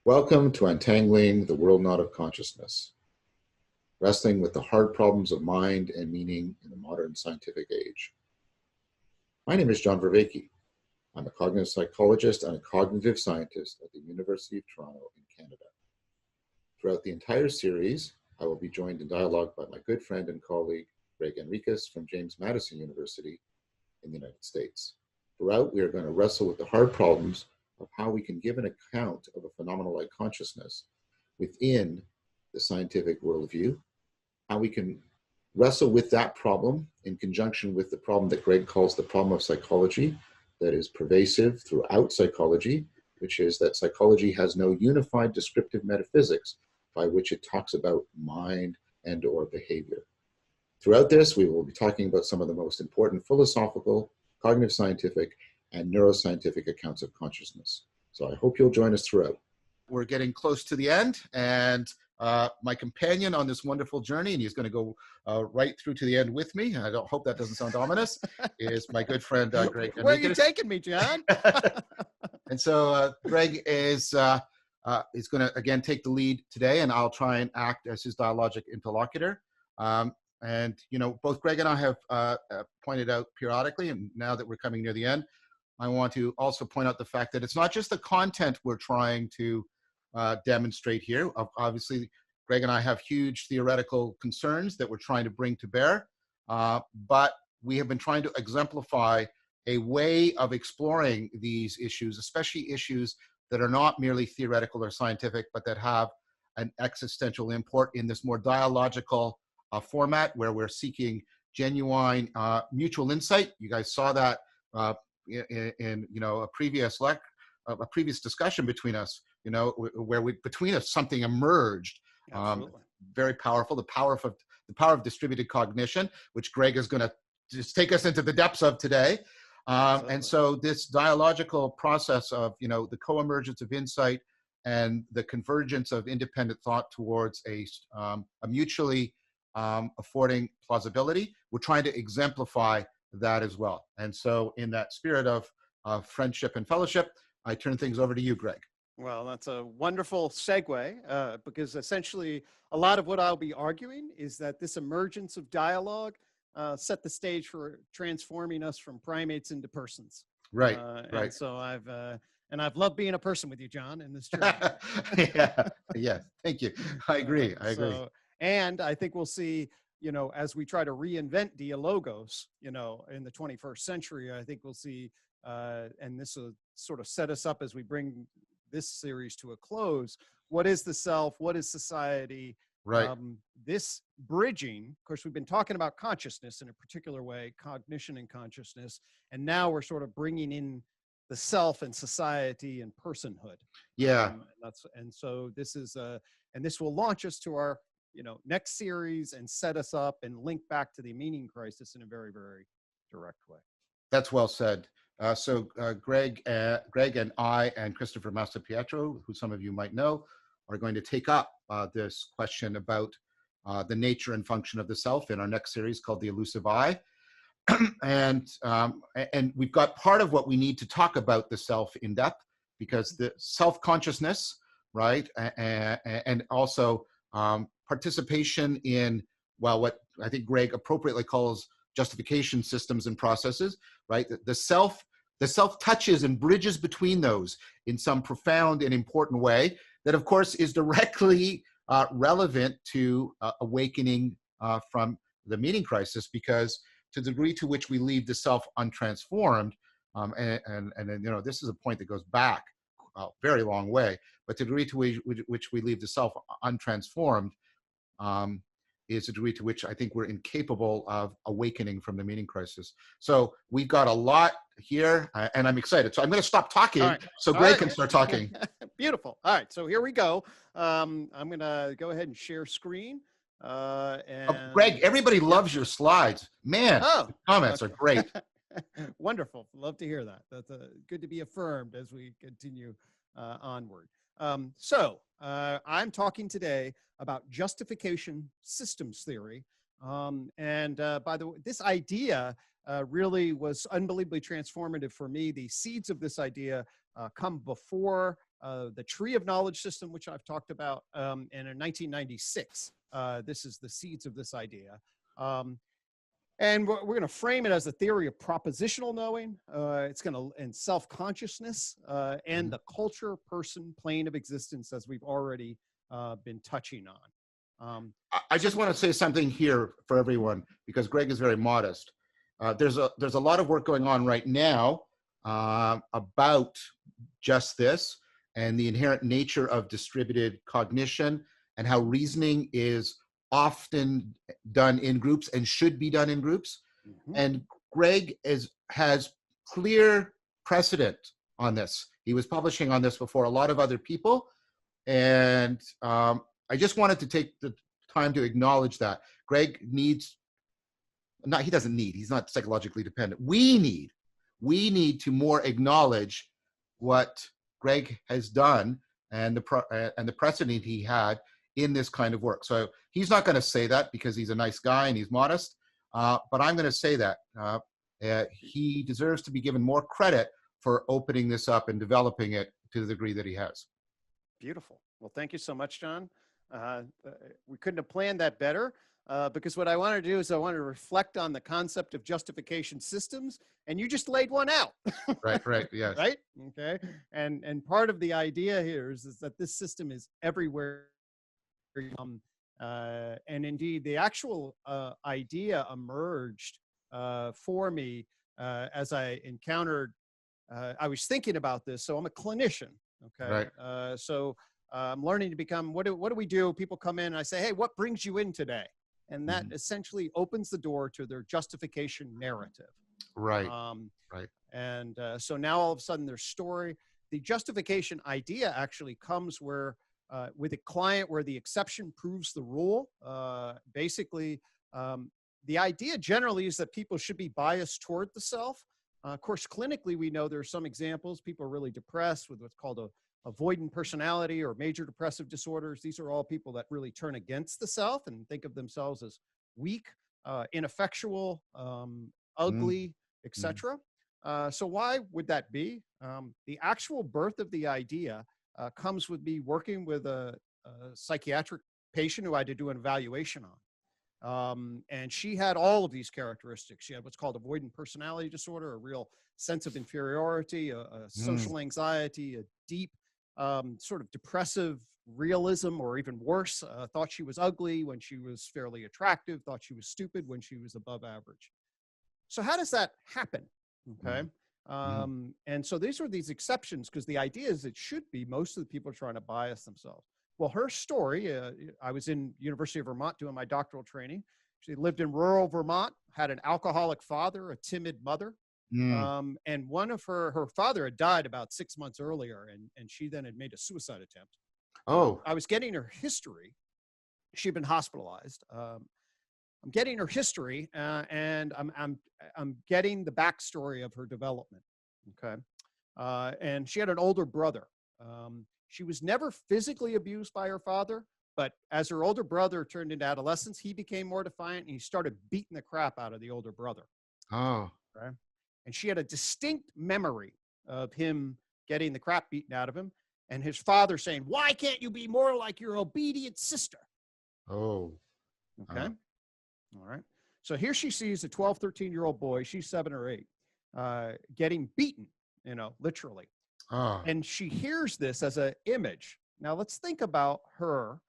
Welcome to Untangling the Worldknot of Consciousness, wrestling with the hard problems of mind and meaning in the modern scientific age. My name is John Vervaeke. I'm a cognitive psychologist and a cognitive scientist at the University of Toronto in Canada. Throughout the entire series, I will be joined in dialogue by my good friend and colleague, Gregg Henriques from James Madison University in the United States. Throughout, we are going to wrestle with the hard problems of how we can give an account of a phenomenon like consciousness within the scientific worldview, how we can wrestle with that problem in conjunction with the problem that Gregg calls the problem of psychology that is pervasive throughout psychology, which is that psychology has no unified descriptive metaphysics by which it talks about mind and or behavior. Throughout this, we will be talking about some of the most important philosophical, cognitive scientific, and neuroscientific accounts of consciousness. So I hope you'll join us throughout. We're getting close to the end, and my companion on this wonderful journey, and he's going to go right through to the end with me, and I don't hope that doesn't sound ominous, is my good friend Gregg Henriques. Where are you taking me, John? And so Gregg is going to, again, take the lead today, and I'll try and act as his dialogic interlocutor. And, you know, both Gregg and I have pointed out periodically, and now that we're coming near the end, I want to also point out the fact that it's not just the content we're trying to demonstrate here. Obviously, Gregg and I have huge theoretical concerns that we're trying to bring to bear, but we have been trying to exemplify a way of exploring these issues, especially issues that are not merely theoretical or scientific, but that have an existential import in this more dialogical format where we're seeking genuine mutual insight. You guys saw that in you know, a previous discussion between us, you know, where between us something emerged. Very powerful, the power of distributed cognition, which Gregg is going to just take us into the depths of today. And so this dialogical process of, you know, the co-emergence of insight and the convergence of independent thought towards a mutually affording plausibility, we're trying to exemplify that as well. And so in that spirit of friendship and fellowship, I turn things over to you, Gregg. Well, that's a wonderful segue because essentially a lot of what I'll be arguing is that this emergence of dialogue set the stage for transforming us from primates into persons. Right, right. And so I've loved being a person with you, John, in this journey. Yeah, thank you. I agree. And I think we'll see, you know, as we try to reinvent dialogos, you know, in the 21st century, I think we'll see, and this will sort of set us up as we bring this series to a close. What is the self? What is society? Right. This bridging, of course, we've been talking about consciousness in a particular way, cognition and consciousness, and now we're sort of bringing in the self and society and personhood. Yeah. And so this is, and this will launch us to our, you know, next series and set us up and link back to the meaning crisis in a very, very direct way. That's well said. So Gregg and I and Christopher Massapietro, who some of you might know, are going to take up this question about the nature and function of the self in our next series called The Elusive I. And we've got part of what we need to talk about the self in depth, because the self-consciousness, right, and also participation in, well, what I think Gregg appropriately calls justification systems and processes, right? The self touches and bridges between those in some profound and important way that, of course, is directly relevant to awakening from the meaning crisis, because to the degree to which we leave the self untransformed, and you know, this is a point that goes back a very long way, but to the degree to which we leave the self untransformed is a degree to which I think we're incapable of awakening from the meaning crisis. So we've got a lot here, and I'm excited. So I'm going to stop talking so Gregg can start talking. Beautiful. All right, so here we go. I'm going to go ahead and share screen. Gregg, everybody loves your slides. Man, the comments are great. Wonderful. Love to hear that. That's good to be affirmed as we continue onward. I'm talking today about justification systems theory. And by the way, this idea really was unbelievably transformative for me. The seeds of this idea come before the tree of knowledge system, which I've talked about, and in 1996, this is the seeds of this idea. And we're going to frame it as a theory of propositional knowing. It's going to, and self-consciousness, and the culture, person, plane of existence, as we've already been touching on. I just want to say something here for everyone, because Gregg is very modest. There's a lot of work going on right now about just this and the inherent nature of distributed cognition and how reasoning is often done in groups and should be done in groups. And Gregg has clear precedent on this. He was publishing on this before a lot of other people. And I just wanted to take the time to acknowledge that. Gregg needs, he doesn't need, he's not psychologically dependent. We need to more acknowledge what Gregg has done and the precedent he had in this kind of work. So he's not going to say that because he's a nice guy and he's modest, but I'm going to say that he deserves to be given more credit for opening this up and developing it to the degree that he has. Beautiful. Well, thank you so much, John. We couldn't have planned that better, because what I want to do is I want to reflect on the concept of justification systems, and you just laid one out. Right, yes. Right? Okay. And part of the idea here is that this system is everywhere. And indeed, the actual idea emerged for me as I encountered, I was thinking about this. So I'm a clinician. Okay. Right. So I'm learning to become, what do we do? People come in and I say, hey, what brings you in today? And that essentially opens the door to their justification narrative. Right. Right. And so now all of a sudden their story, the justification idea actually comes where with a client where the exception proves the rule. Basically, the idea generally is that people should be biased toward the self. Of course, clinically, we know there are some examples. People are really depressed with what's called a avoidant personality or major depressive disorders. These are all people that really turn against the self and think of themselves as weak, ineffectual, ugly, etc. So why would that be? The actual birth of the idea comes with me working with a psychiatric patient who I had to do an evaluation on. And she had all of these characteristics. She had what's called avoidant personality disorder, a real sense of inferiority, a social anxiety, a deep sort of depressive realism, or even worse, thought she was ugly when she was fairly attractive, thought she was stupid when she was above average. So how does that happen? Okay. And so these are these exceptions, because the idea is it should be most of the people are trying to bias themselves. Well, her story, I was in University of Vermont doing my doctoral training. She lived in rural Vermont, had an alcoholic father, a timid mother. And one of her father had died about 6 months earlier, and she then had made a suicide attempt. Oh. I was getting her history. She'd been hospitalized. I'm getting her history, and I'm getting the backstory of her development. Okay. And she had an older brother. She was never physically abused by her father, but as her older brother turned into adolescence, he became more defiant and he started beating the crap out of the older brother. Oh. Okay. And she had a distinct memory of him getting the crap beaten out of him and his father saying, "Why can't you be more like your obedient sister?" Oh. Okay. All right. So here she sees a 12, 13-year-old boy, she's 7 or 8, getting beaten, literally. Oh. And she hears this as an image. Now let's think about her.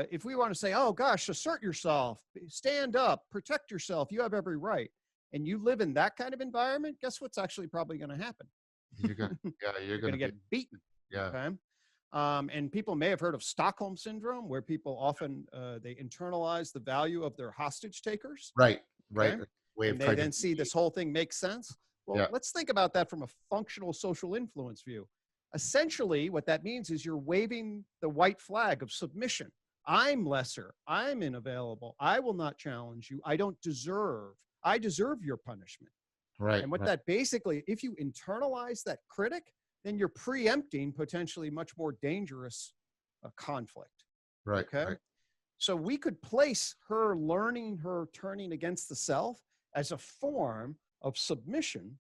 If we want to say, oh gosh, assert yourself, stand up, protect yourself, you have every right. And you live in that kind of environment, guess what's actually probably going to happen? You're going to get beaten. Yeah. Okay. And people may have heard of Stockholm syndrome, where people often, they internalize the value of their hostage takers. Right. Okay? And they then see this whole thing makes sense. Well, let's think about that from a functional social influence view. Essentially, what that means is you're waving the white flag of submission. I'm lesser. I'm unavailable. I will not challenge you. I deserve your punishment. Right. And what that basically, if you internalize that critic, then you're preempting potentially much more dangerous conflict. Right. Okay. Right. So we could place her learning, her turning against the self as a form of submission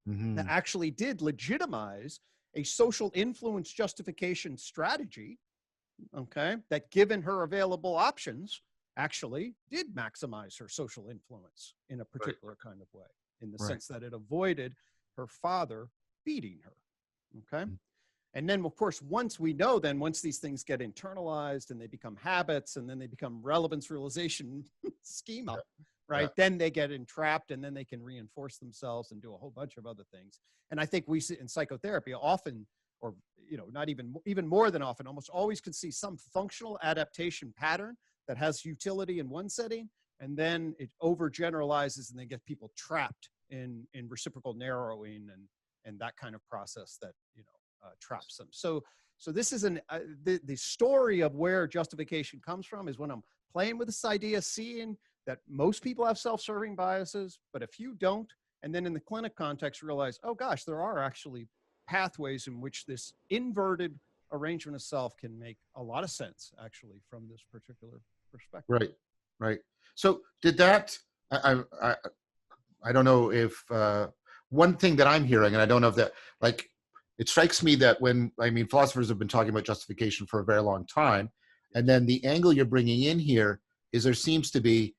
that actually did legitimize a social influence justification strategy, okay, that given her available options, actually did maximize her social influence in a particular kind of way, in the sense that it avoided her father beating her, okay? And then, of course, once we know, then once these things get internalized and they become habits and then they become relevance realization schema, right? Then they get entrapped and then they can reinforce themselves and do a whole bunch of other things. And I think we see in psychotherapy often, or, you know, not even more than often, almost always can see some functional adaptation pattern that has utility in one setting, and then it overgeneralizes and they get people trapped in reciprocal narrowing and that kind of process that, you know, traps them. So this is the story of where justification comes from is when I'm playing with this idea, seeing that most people have self-serving biases, but a few don't. And then in the clinic context, realize, oh gosh, there are actually pathways in which this inverted arrangement of self can make a lot of sense actually from this particular perspective. Right. So did that, I don't know if, one thing that I'm hearing, and I don't know if that, like, it strikes me that when, I mean, philosophers have been talking about justification for a very long time, and then the angle you're bringing in here is there seems to be,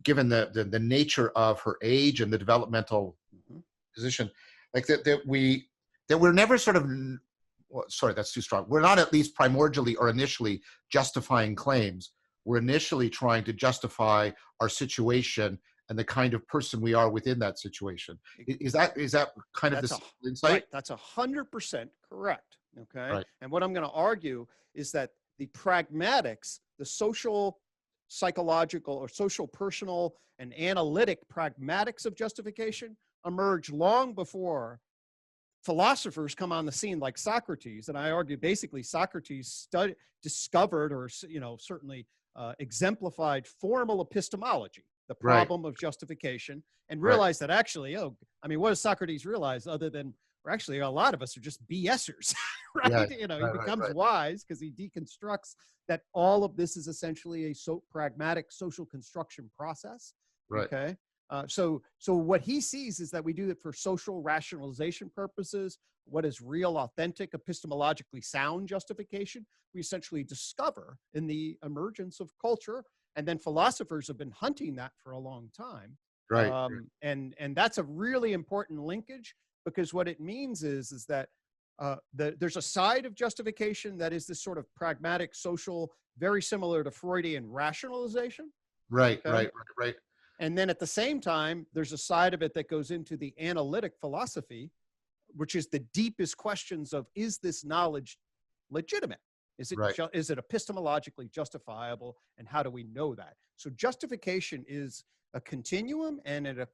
given the nature of her age and the developmental position, like that we're never sort of, well, sorry, that's too strong. We're not at least primordially or initially justifying claims. We're initially trying to justify our situation and the kind of person we are within that situation. Is that kind of the insight? Right, that's 100% correct, okay? Right. And what I'm gonna argue is that the pragmatics, the social, psychological, or social, personal, and analytic pragmatics of justification emerge long before philosophers come on the scene like Socrates. And I argue basically Socrates discovered, or, you know, certainly exemplified formal epistemology, the problem of justification, and realized that actually, oh, I mean, what does Socrates realize other than, or actually a lot of us are just BSers, right? You know, he becomes wise because he deconstructs that all of this is essentially a pragmatic social construction process, okay? So what he sees is that we do it for social rationalization purposes. What is real, authentic, epistemologically sound justification? We essentially discover in the emergence of culture, and then philosophers have been hunting that for a long time. And that's a really important linkage, because what it means is that there's a side of justification that is this sort of pragmatic, social, very similar to Freudian rationalization. Right. And then at the same time, there's a side of it that goes into the analytic philosophy, which is the deepest questions of, is this knowledge legitimate? Is it, is it epistemologically justifiable? And how do we know that? So justification is a continuum, and it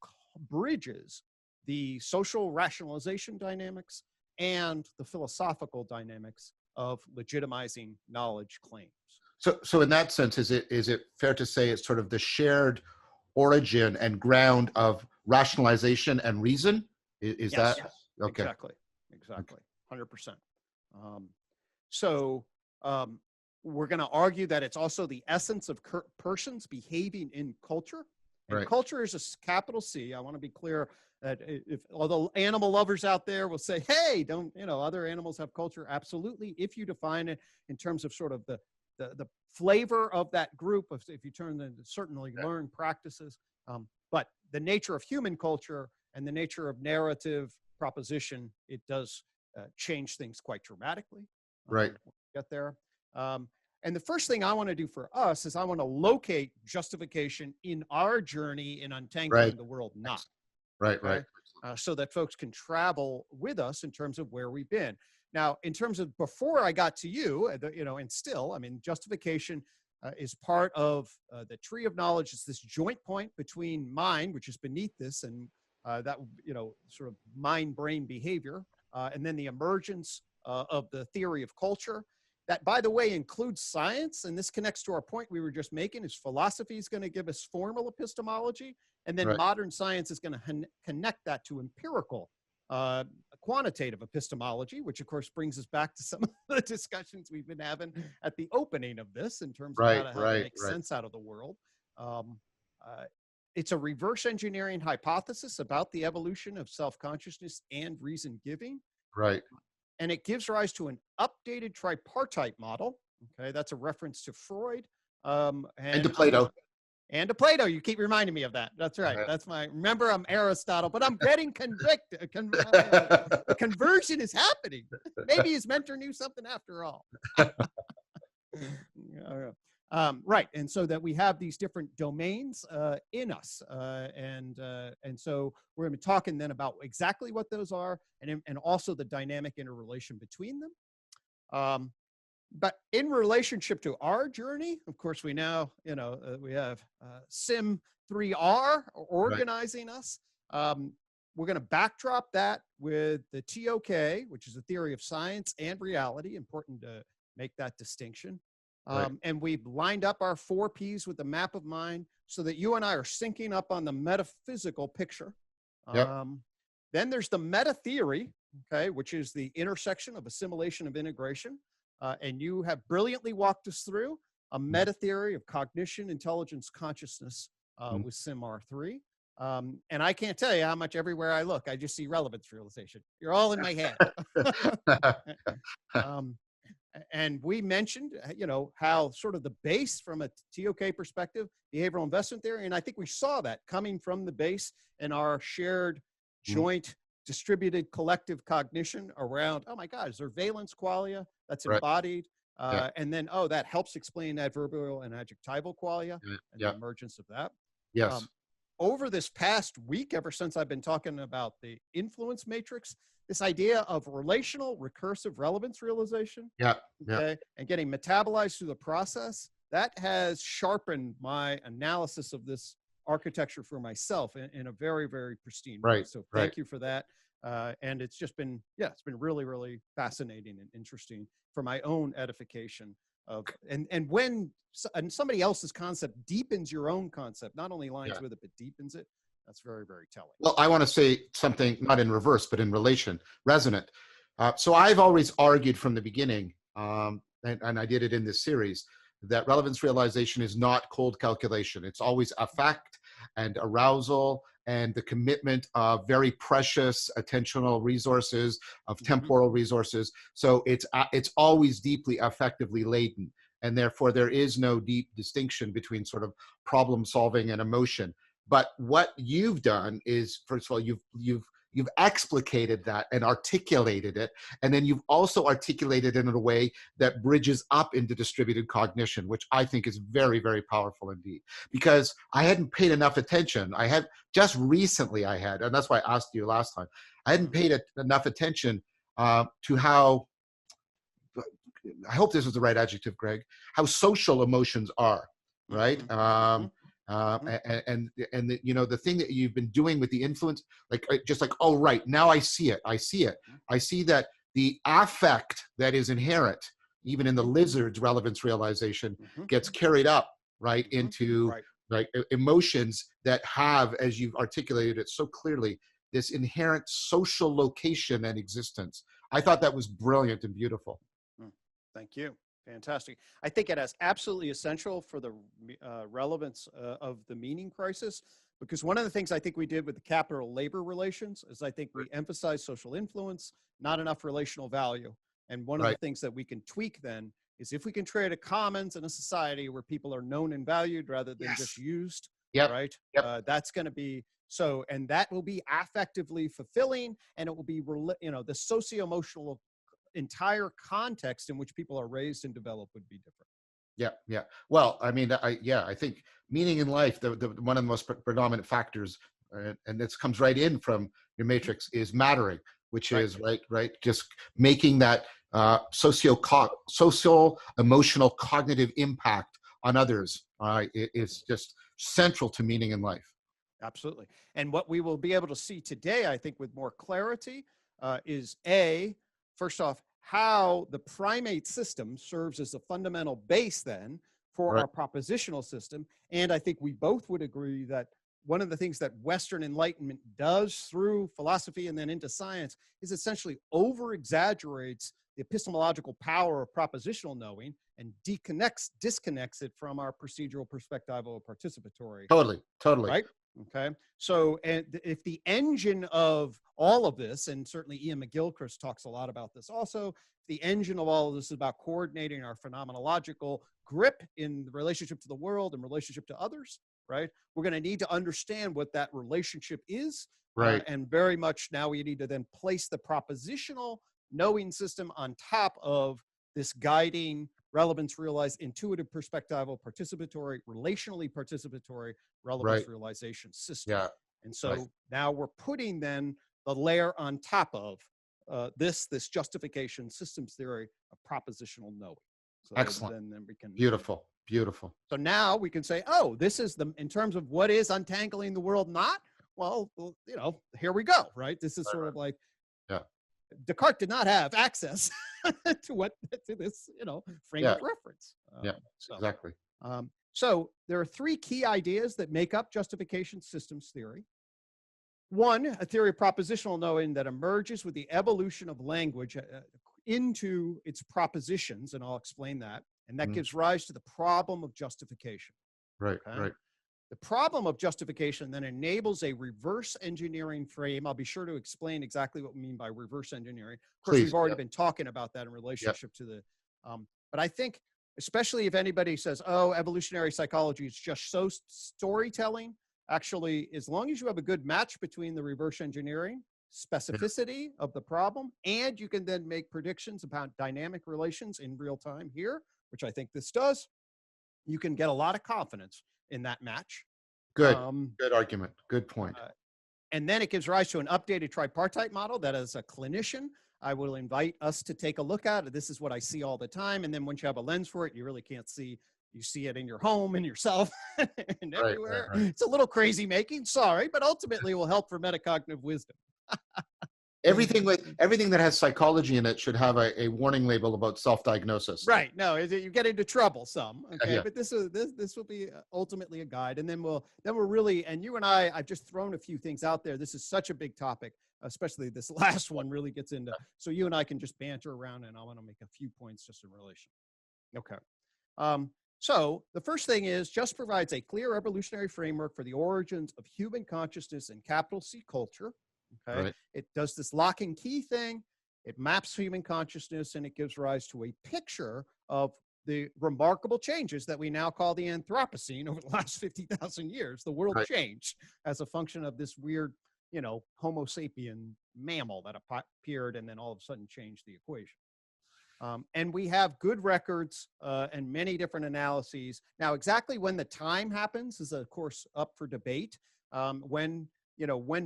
bridges the social rationalization dynamics and the philosophical dynamics of legitimizing knowledge claims. So in that sense, is it fair to say it's sort of the shared origin and ground of rationalization and reason? Is that? Okay. Exactly. 100%. We're going to argue that it's also the essence of persons behaving in culture. And culture is a capital C. I want to be clear that if although animal lovers out there will say, hey, don't, you know, other animals have culture. Absolutely. If you define it in terms of sort of the flavor of that group, if you turn them to certainly learned practices, but the nature of human culture and the nature of narrative proposition, it does change things quite dramatically. Get there. And the first thing I want to do for us is I want to locate justification in our journey in untangling the Worldknot. So that folks can travel with us in terms of where we've been. Now, in terms of before I got to you, you know, and still, I mean, justification is part of the tree of knowledge. It's this joint point between mind, which is beneath this, and that, you know, sort of mind-brain behavior, and then the emergence of the theory of culture. That, by the way, includes science, and this connects to our point we were just making, is philosophy is going to give us formal epistemology, and then modern science is going to connect that to empirical quantitative epistemology, which of course brings us back to some of the discussions we've been having at the opening of this in terms of how to make sense out of the world. It's a reverse engineering hypothesis about the evolution of self-consciousness and reason giving. and it gives rise to an updated tripartite model. Okay, that's a reference to Freud. And to Plato. And to Plato. You keep reminding me of that. That's right. That's remember, I'm Aristotle, but I'm getting convicted. The conversion is happening. Maybe his mentor knew something after all. Right. And so that we have these different domains in us. And so we're going to be talking then about exactly what those are, and also the dynamic interrelation between them. But in relationship to our journey, of course, we now, we have SIM 3R organizing us. We're going to backdrop that with the ToK, which is a theory of science and reality. Important to make that distinction. And we've lined up our 4 Ps with the map of mind so that you and I are syncing up on the metaphysical picture. Then there's the meta theory, okay, which is the intersection of assimilation and integration. And you have brilliantly walked us through a meta theory of cognition, intelligence, consciousness with SIM-R3. And I can't tell you how much everywhere I look, I just see relevance realization. You're all in my head. And we mentioned, how sort of the base from a ToK perspective, behavioral investment theory, and I think we saw that coming from the base in our shared joint distributed collective cognition around, oh my God, is there valence qualia that's embodied? And then, that helps explain adverbial and adjectival qualia and the emergence of that. Yes. Over this past week, ever since I've been talking about the influence matrix, this idea of relational recursive relevance realization, and getting metabolized through the process, that has sharpened my analysis of this architecture for myself in a very, very pristine way. So thank you for that. And it's just been, it's been really, really fascinating and interesting for my own edification of, and when somebody else's concept deepens your own concept, not only lines with it, but deepens it. That's very, very telling. Well, I want to say something, not in reverse, but in relation, resonant. So I've always argued from the beginning, and I did it in this series, that relevance realization is not cold calculation. It's always affect and arousal and the commitment of very precious attentional resources, of temporal resources. So it's always deeply affectively laden. And therefore there is no deep distinction between sort of problem solving and emotion. But what you've done is, first of all, you've explicated that and articulated it, and then you've also articulated it in a way that bridges up into distributed cognition, which I think is very, very powerful indeed. Because I hadn't paid enough attention. I had just recently, and that's why I asked you last time, I hadn't paid enough attention to how, I hope this is the right adjective, Greg, how social emotions are, right? And the thing that you've been doing with the influence, oh, right, now I see it. I see that the affect that is inherent, even in the lizard's relevance realization, gets carried up, right, into emotions that have, as you've articulated it so clearly, this inherent social location and existence. I thought that was brilliant and beautiful. Thank you. Fantastic. I think it is absolutely essential for the relevance of the meaning crisis, because one of the things I think we did with the capital labor relations is I think we emphasize social influence, not enough relational value. And one of the things that we can tweak then is if we can create a commons in a society where people are known and valued rather than just used, right? That's going to be so, and that will be affectively fulfilling, and it will be, the socio-emotional entire context in which people are raised and develop would be different. Yeah. Well, I mean, I think meaning in life, the one of the most predominant factors, and this comes right in from your matrix, is mattering, which is just making that social, emotional, cognitive impact on others. It is just central to meaning in life. Absolutely. And what we will be able to see today, I think, with more clarity, is first off, how the primate system serves as a fundamental base then for our propositional system. And I think we both would agree that one of the things that Western Enlightenment does through philosophy and then into science is essentially over-exaggerates the epistemological power of propositional knowing and disconnects it from our procedural, perspectival, participatory. Totally. Right? Okay. So, and if the engine of all of this, and certainly Ian McGilchrist talks a lot about this also, the engine of all of this is about coordinating our phenomenological grip in the relationship to the world and relationship to others, right? We're going to need to understand what that relationship is. Right. And very much now we need to then place the propositional knowing system on top of this guiding, relevance realized, intuitive, perspectival, participatory, relationally participatory relevance realization system. Yeah. And so now we're putting then the layer on top of this justification systems theory of propositional knowing. So Excellent. then we can. Beautiful. Beautiful. So now we can say, oh, this is in terms of what is untangling the world not? Well, you know, here we go, right? This is sort of like, Descartes did not have access to this, you know, frame of reference. Exactly. So there are three key ideas that make up justification systems theory. One, a theory of propositional knowing that emerges with the evolution of language into its propositions, and I'll explain that. And that gives rise to the problem of justification. Right, right. The problem of justification then enables a reverse engineering frame. I'll be sure to explain exactly what we mean by reverse engineering. Of course, we've already been talking about that in relationship to the, but I think, especially if anybody says, oh, evolutionary psychology is just so storytelling, actually, as long as you have a good match between the reverse engineering, specificity of the problem, and you can then make predictions about dynamic relations in real time here, which I think this does, you can get a lot of confidence in that match. Good. Good argument. Good point. And then it gives rise to an updated tripartite model that, as a clinician, I will invite us to take a look at. This is what I see all the time. And then once you have a lens for it, you really can't see. You see it in your home and yourself and everywhere. Right. It's a little crazy making, sorry, but ultimately it will help for metacognitive wisdom. Everything that has psychology in it should have a warning label about self-diagnosis. Right. No, you get into trouble some. Okay. But this will be ultimately a guide. And then we'll really, and you and I've just thrown a few things out there. This is such a big topic, especially this last one really gets into, so you and I can just banter around, and I want to make a few points just in relation. Okay. So the first thing is just provides a clear evolutionary framework for the origins of human consciousness in capital C culture. Okay. Right. It does this lock and key thing. It maps human consciousness, and it gives rise to a picture of the remarkable changes that we now call the Anthropocene over the last 50,000 years. The world changed as a function of this weird, you know, Homo sapien mammal that appeared and then all of a sudden changed the equation. And we have good records and many different analyses. Now, exactly when the time happens is, of course, up for debate. When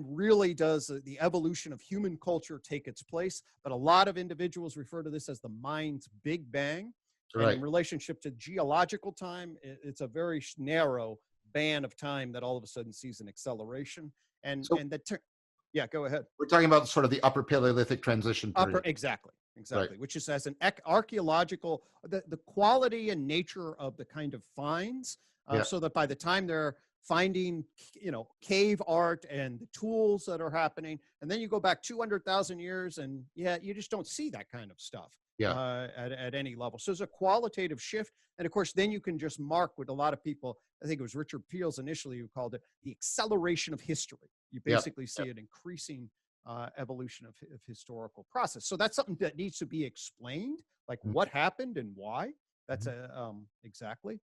really does the evolution of human culture take its place? But a lot of individuals refer to this as the mind's Big Bang. Right. And in relationship to geological time, it's a very narrow band of time that all of a sudden sees an acceleration. And go ahead. We're talking about sort of the upper Paleolithic transition period. Exactly. Right. Which is as an archeological, the quality and nature of the kind of finds, so that by the time they're finding, you know, cave art and the tools that are happening, and then you go back 200,000 years, and you just don't see that kind of stuff at any level. So there's a qualitative shift, and of course, then you can just mark with a lot of people. I think it was Richard Peels initially who called it the acceleration of history. You basically see an increasing evolution of historical process. So that's something that needs to be explained, like what happened and why. That's exactly.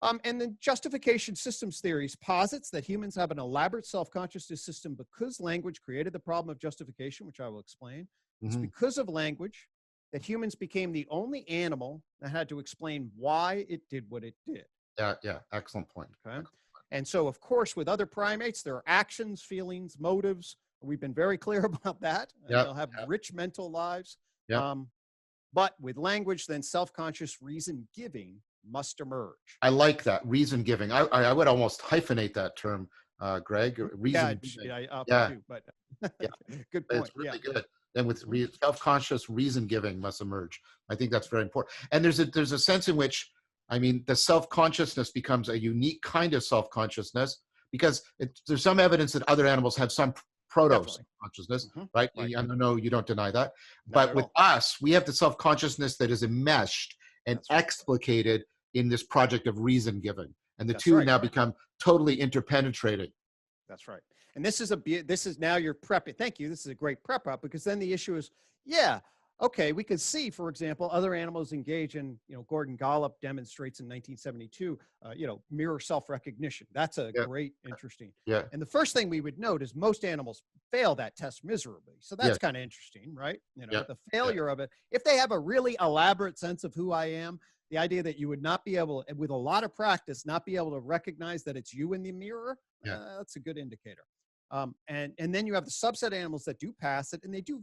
And then justification systems theories posits that humans have an elaborate self-consciousness system because language created the problem of justification, which I will explain. It's because of language that humans became the only animal that had to explain why it did what it did. Yeah, excellent point. Okay. And so, of course, with other primates, there are actions, feelings, motives. We've been very clear about that. They'll have rich mental lives. But with language, then self-conscious reason giving must emerge. I like that, reason giving. I would almost hyphenate that term, Greg. Reason too, but good point. It's really good. Then with self-conscious reason giving must emerge. I think that's very important. And there's a sense in which, I mean, the self-consciousness becomes a unique kind of self-consciousness because there's some evidence that other animals have some proto-consciousness, right? I know you don't deny that. But with us, we have the self-consciousness that is enmeshed and explicated in this project of reason giving. And the two now become totally interpenetrating. That's right. And this is now your prep. Thank you. This is a great prep up, because then the issue is, yeah, okay, we could see, for example, other animals engage in, Gordon Gollop demonstrates in 1972, mirror self-recognition. That's a Yeah. great, interesting. Yeah. And the first thing we would note is most animals fail that test miserably. So that's Yes. kind of interesting, right? Yeah. The failure of it, if they have a really elaborate sense of who I am, the idea that you would not be able, with a lot of practice, not be able to recognize that it's you in the mirror, Yeah. that's a good indicator. And then you have the subset animals that do pass it, and they do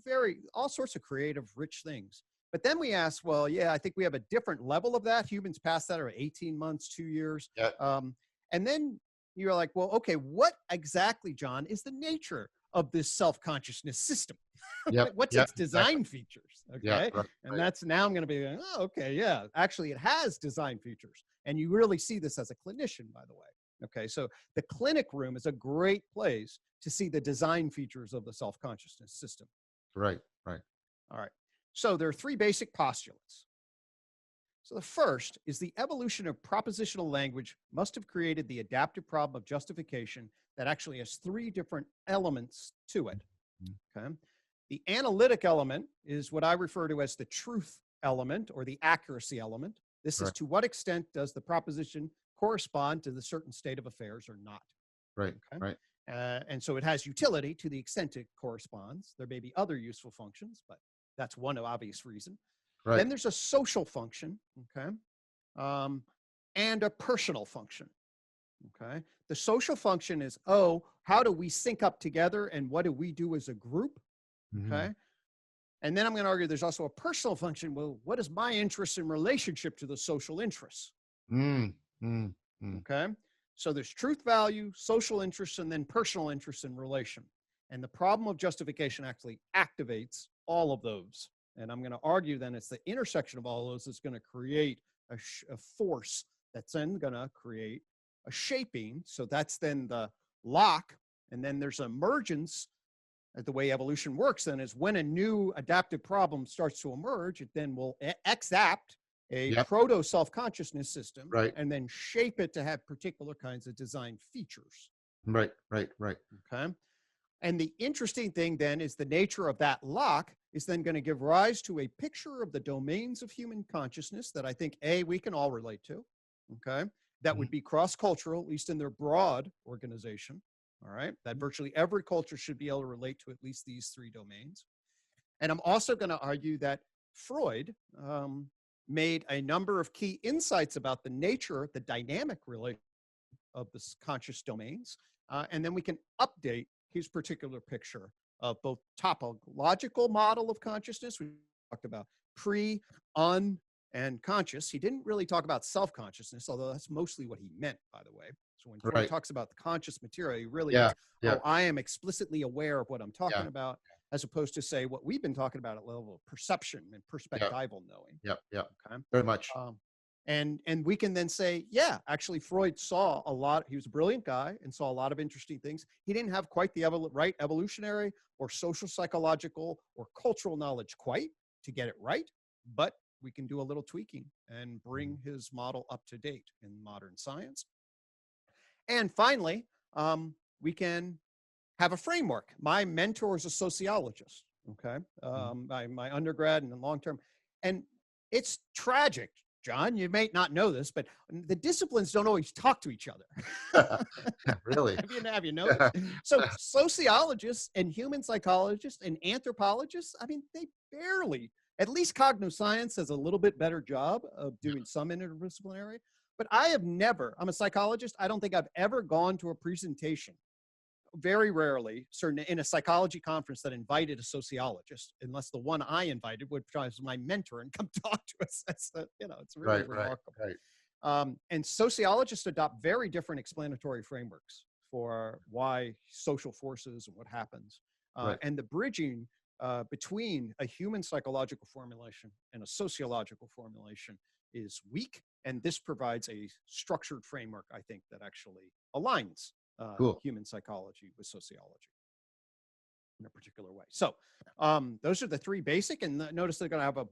all sorts of creative, rich things. But then we ask, well, yeah, I think we have a different level of that. Humans pass that are 18 months, 2 years. Yeah. And then you're like, well, okay, what exactly, John, is the nature of this self-consciousness system? Yep. What's Yep. its design features? Okay. Yeah. Right. And that's now I'm going to be like, oh, okay, yeah, actually it has design features. And you really see this as a clinician, by the way. Okay, so the clinic room is a great place to see the design features of the self-consciousness system. Right. Right. All right. So there are three basic postulates. So the first is the evolution of propositional language must have created the adaptive problem of justification that actually has three different elements to it. Okay. The analytic element is what I refer to as the truth element or the accuracy element. This is to what extent does the proposition correspond to the certain state of affairs or not. Right. Okay? Right. And so it has utility to the extent it corresponds. There may be other useful functions, but that's one obvious reason. Right. Then there's a social function, okay, and a personal function, okay. The social function is, how do we sync up together and what do we do as a group, okay? And then I'm going to argue there's also a personal function. Well, what is my interest in relationship to the social interests? Okay. So there's truth value, social interests, and then personal interests in relation. And the problem of justification actually activates all of those. And I'm going to argue then it's the intersection of all of those that's going to create a force that's then going to create a shaping. So that's then the lock. And then there's emergence. The way evolution works then is when a new adaptive problem starts to emerge, it then will exapt a proto self-consciousness system, and then shape it to have particular kinds of design features. Right. Okay. And the interesting thing then is the nature of that lock is then going to give rise to a picture of the domains of human consciousness that I think, we can all relate to. Okay. That would be cross-cultural, at least in their broad organization. All right. That virtually every culture should be able to relate to at least these three domains. And I'm also going to argue that Freud made a number of key insights about the nature, the dynamic relation of the conscious domains. And then we can update his particular picture of both topological model of consciousness. We talked about pre, un, and conscious. He didn't really talk about self-consciousness, although that's mostly what he meant, by the way. So when Freud talks about the conscious material, he really means, I am explicitly aware of what I'm talking about, as opposed to say what we've been talking about at level of perception and perspectival knowing. Okay. Very much. And we can then say, actually Freud saw a lot. He was a brilliant guy and saw a lot of interesting things. He didn't have quite the right evolutionary or social psychological or cultural knowledge quite to get it right, but we can do a little tweaking and bring his model up to date in modern science. And finally, we can have a framework. My mentor is a sociologist, okay? My undergrad and long-term. And it's tragic, John, you may not know this, but the disciplines don't always talk to each other. Really? Have you noticed? So sociologists and human psychologists and anthropologists, I mean, they barely, at least cognoscience has a little bit better job of doing some interdisciplinary, but I'm a psychologist. I don't think I've ever gone to a presentation, very rarely, in a psychology conference that invited a sociologist, unless the one I invited would try as my mentor and come talk to us. That's it's really remarkable. And sociologists adopt very different explanatory frameworks for why social forces and what happens. And the bridging between a human psychological formulation and a sociological formulation is weak. And this provides a structured framework, I think, that actually aligns human psychology with sociology in a particular way. So those are the three basic, and notice they're going to have a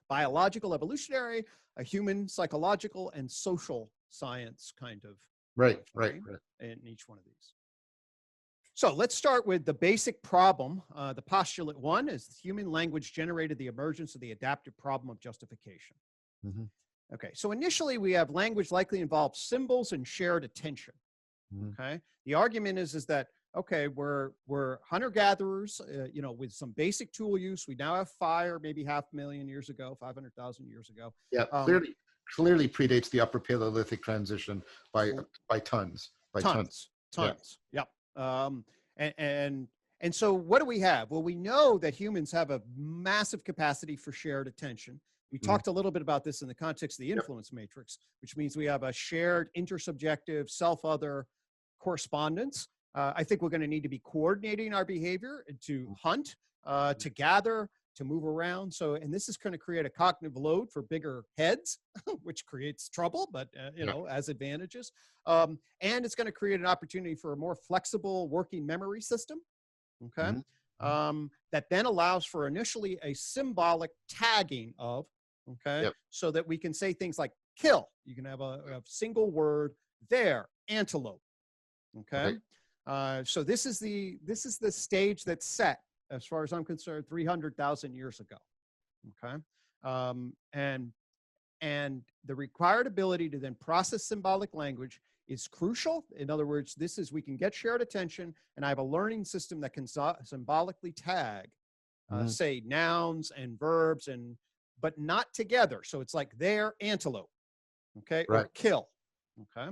biological evolutionary, a human psychological, and social science kind of frame in each one of these. So let's start with the basic problem. The postulate 1 is human language generated the emergence of the adaptive problem of justification. Mm-hmm. Okay, so initially we have language likely involves symbols and shared attention. Mm-hmm. Okay, the argument is that, okay, we're hunter-gatherers, you know, with some basic tool use. We now have fire, maybe 500,000 years ago, 500,000 years ago. Yeah, clearly predates the Upper Paleolithic transition by tons. Tons. Yeah. Yep. And so what do we have? Well, we know that humans have a massive capacity for shared attention. We talked a little bit about this in the context of the influence matrix, which means we have a shared intersubjective self-other correspondence. I think we're going to need to be coordinating our behavior to hunt, to gather, to move around. So, and this is going to create a cognitive load for bigger heads, which creates trouble, but you know, as advantages. And it's going to create an opportunity for a more flexible working memory system. Okay. That then allows for initially a symbolic tagging of, so that we can say things like kill. You can have a single word there, antelope. Okay. So this is the stage that's set, as far as I'm concerned, 300,000 years ago. Okay. And the required ability to then process symbolic language is crucial. In other words, we can get shared attention, and I have a learning system that can symbolically tag, say, nouns and verbs, but not together. So it's like there, antelope, okay, or kill, okay.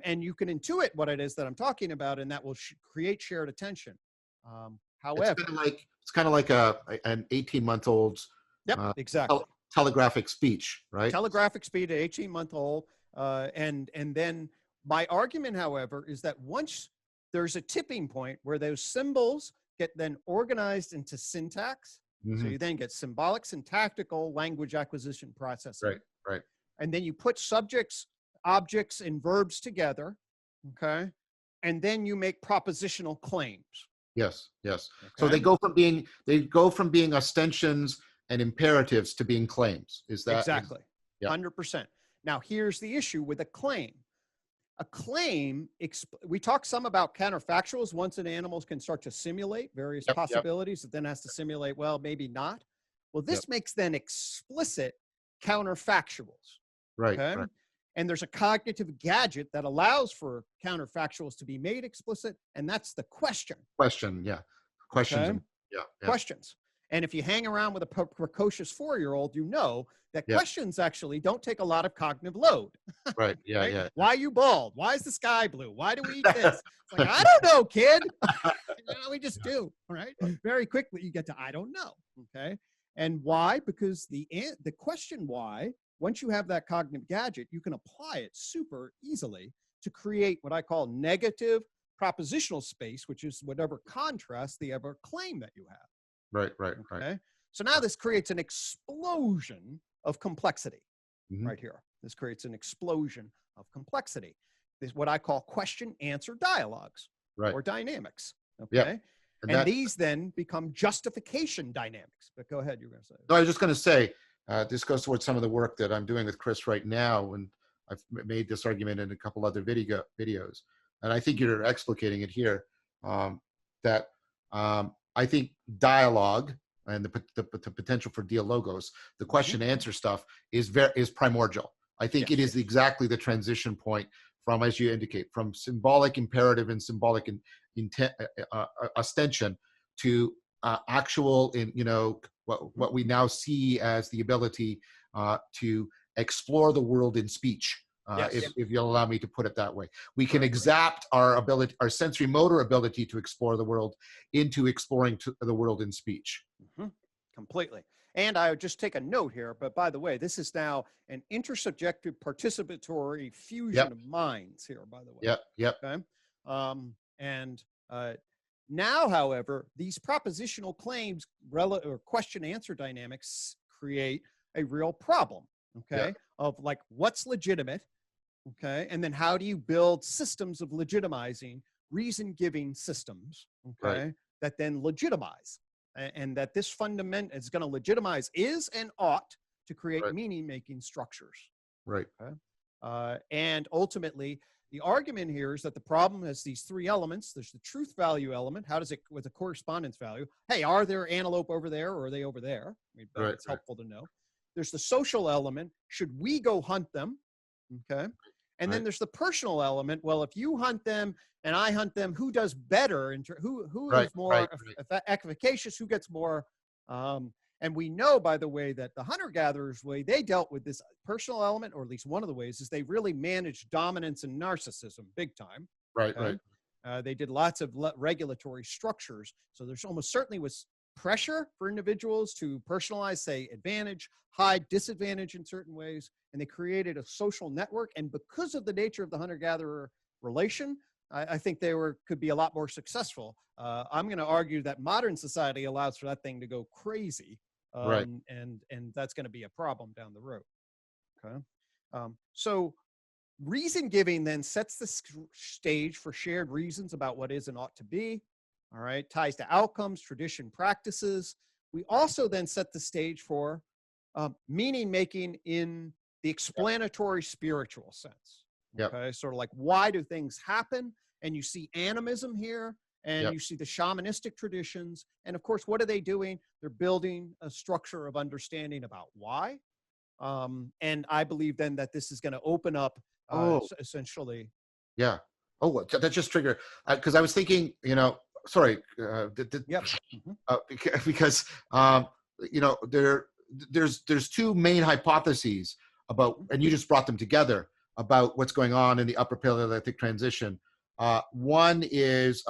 And you can intuit what it is that I'm talking about, and that will create shared attention. However, it's kind of like an 18-month-old's exactly. Telegraphic speech, right? Telegraphic speech, 18-month-old, and then my argument, however, is that once there's a tipping point where those symbols get then organized into syntax, so you then get symbolic syntactical language acquisition processing, right, and then you put subjects, objects, and verbs together, okay, and then you make propositional claims. Yes. Okay. So they go from being ostensions and imperatives to being claims. Is that exactly? 100%. Now here's the issue with a claim. A claim, we talk some about counterfactuals. Once an animal can start to simulate various possibilities, it then has to simulate, well, maybe not. Well, this makes then explicit counterfactuals. Right. Okay? Right. And there's a cognitive gadget that allows for counterfactuals to be made explicit, and that's the question. Questions. Okay? Questions. And if you hang around with a precocious 4-year-old, you know that questions actually don't take a lot of cognitive load. Right. Yeah. Why are you bald? Why is the sky blue? Why do we eat this? It's like, I don't know, kid. We just do. All right. Very quickly you get to, I don't know. Okay. And why? Because the question why, once you have that cognitive gadget, you can apply it super easily to create what I call negative propositional space, which is whatever contrasts the ever claim that you have. Right. Okay. So now this creates an explosion of complexity right here. This creates an explosion of complexity. This is what I call question answer dialogues or dynamics. Okay. And these then become justification dynamics. But go ahead, you were going to say. No, I was just going to say, this goes towards some of the work that I'm doing with Chris right now. And I've made this argument in a couple other videos. And I think you're explicating it here, that I think dialogue and the potential for dialogos, the question answer stuff is primordial. I think it is exactly the transition point from, as you indicate, from symbolic imperative and symbolic intent, ostension to actual, what we now see as the ability to explore the world in speech. If you'll allow me to put it that way, we can exact our ability, our sensory motor ability to explore the world into exploring the world in speech. Completely. And I would just take a note here, but by the way, this is now an intersubjective participatory fusion of minds here, by the way. Okay. Now, however, these propositional claims or question answer dynamics create a real problem, of like what's legitimate, and then how do you build systems of legitimizing reason-giving systems, that then legitimize, and that this fundament is going to legitimize is and ought to create meaning-making structures. And ultimately, The argument here is that the problem has these three elements. There's the truth value element. How does it, with a correspondence value? Hey, are there antelope over there or are they over there? I mean, it's helpful to know. There's the social element. Should we go hunt them? Okay. And then there's the personal element. Well, if you hunt them and I hunt them, who does better? Who is more efficacious? Who gets more? And we know, by the way, that the hunter-gatherers way they dealt with this personal element, or at least one of the ways, is they really managed dominance and narcissism big time. They did lots of regulatory structures. So there's almost certainly was pressure for individuals to personalize, say, advantage, hide, disadvantage in certain ways. And they created a social network. And because of the nature of the hunter-gatherer relation, I think they could be a lot more successful. I'm going to argue that modern society allows for that thing to go crazy. And that's going to be a problem down the road. Okay. So reason giving then sets the stage for shared reasons about what is and ought to be. All right. Ties to outcomes, tradition, practices. We also then set the stage for meaning making in the explanatory spiritual sense. Okay. Sort of like, why do things happen? And you see animism here. And you see the shamanistic traditions. And of course, what are they doing? They're building a structure of understanding about why. And I believe then that this is going to open up essentially. Yeah. Oh, that just triggered, because I was thinking, you know, sorry. Because, you know, there's two main hypotheses about, and you just brought them together, about what's going on in the upper Paleolithic transition. One is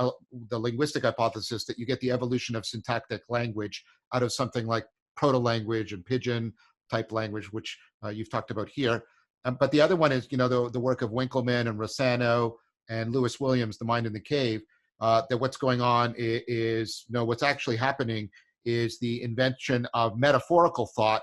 the linguistic hypothesis that you get the evolution of syntactic language out of something like proto-language and pidgin type language, which you've talked about here. But the other one is, you know, the work of Winckelmann and Rossano and Lewis Williams, The Mind in the Cave, that what's going on is, you know, what's actually happening is the invention of metaphorical thought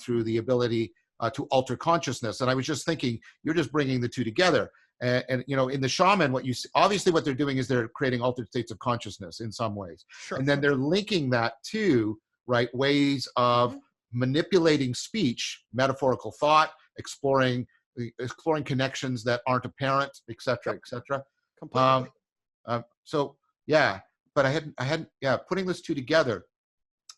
through the ability to alter consciousness. And I was just thinking, you're just bringing the two together. And you know, in the shaman, what you see, obviously what they're doing is they're creating altered states of consciousness in some ways. And then they're linking that to, right, ways of manipulating speech, metaphorical thought, exploring connections that aren't apparent, et cetera, et cetera. So yeah, but I hadn't, putting those two together,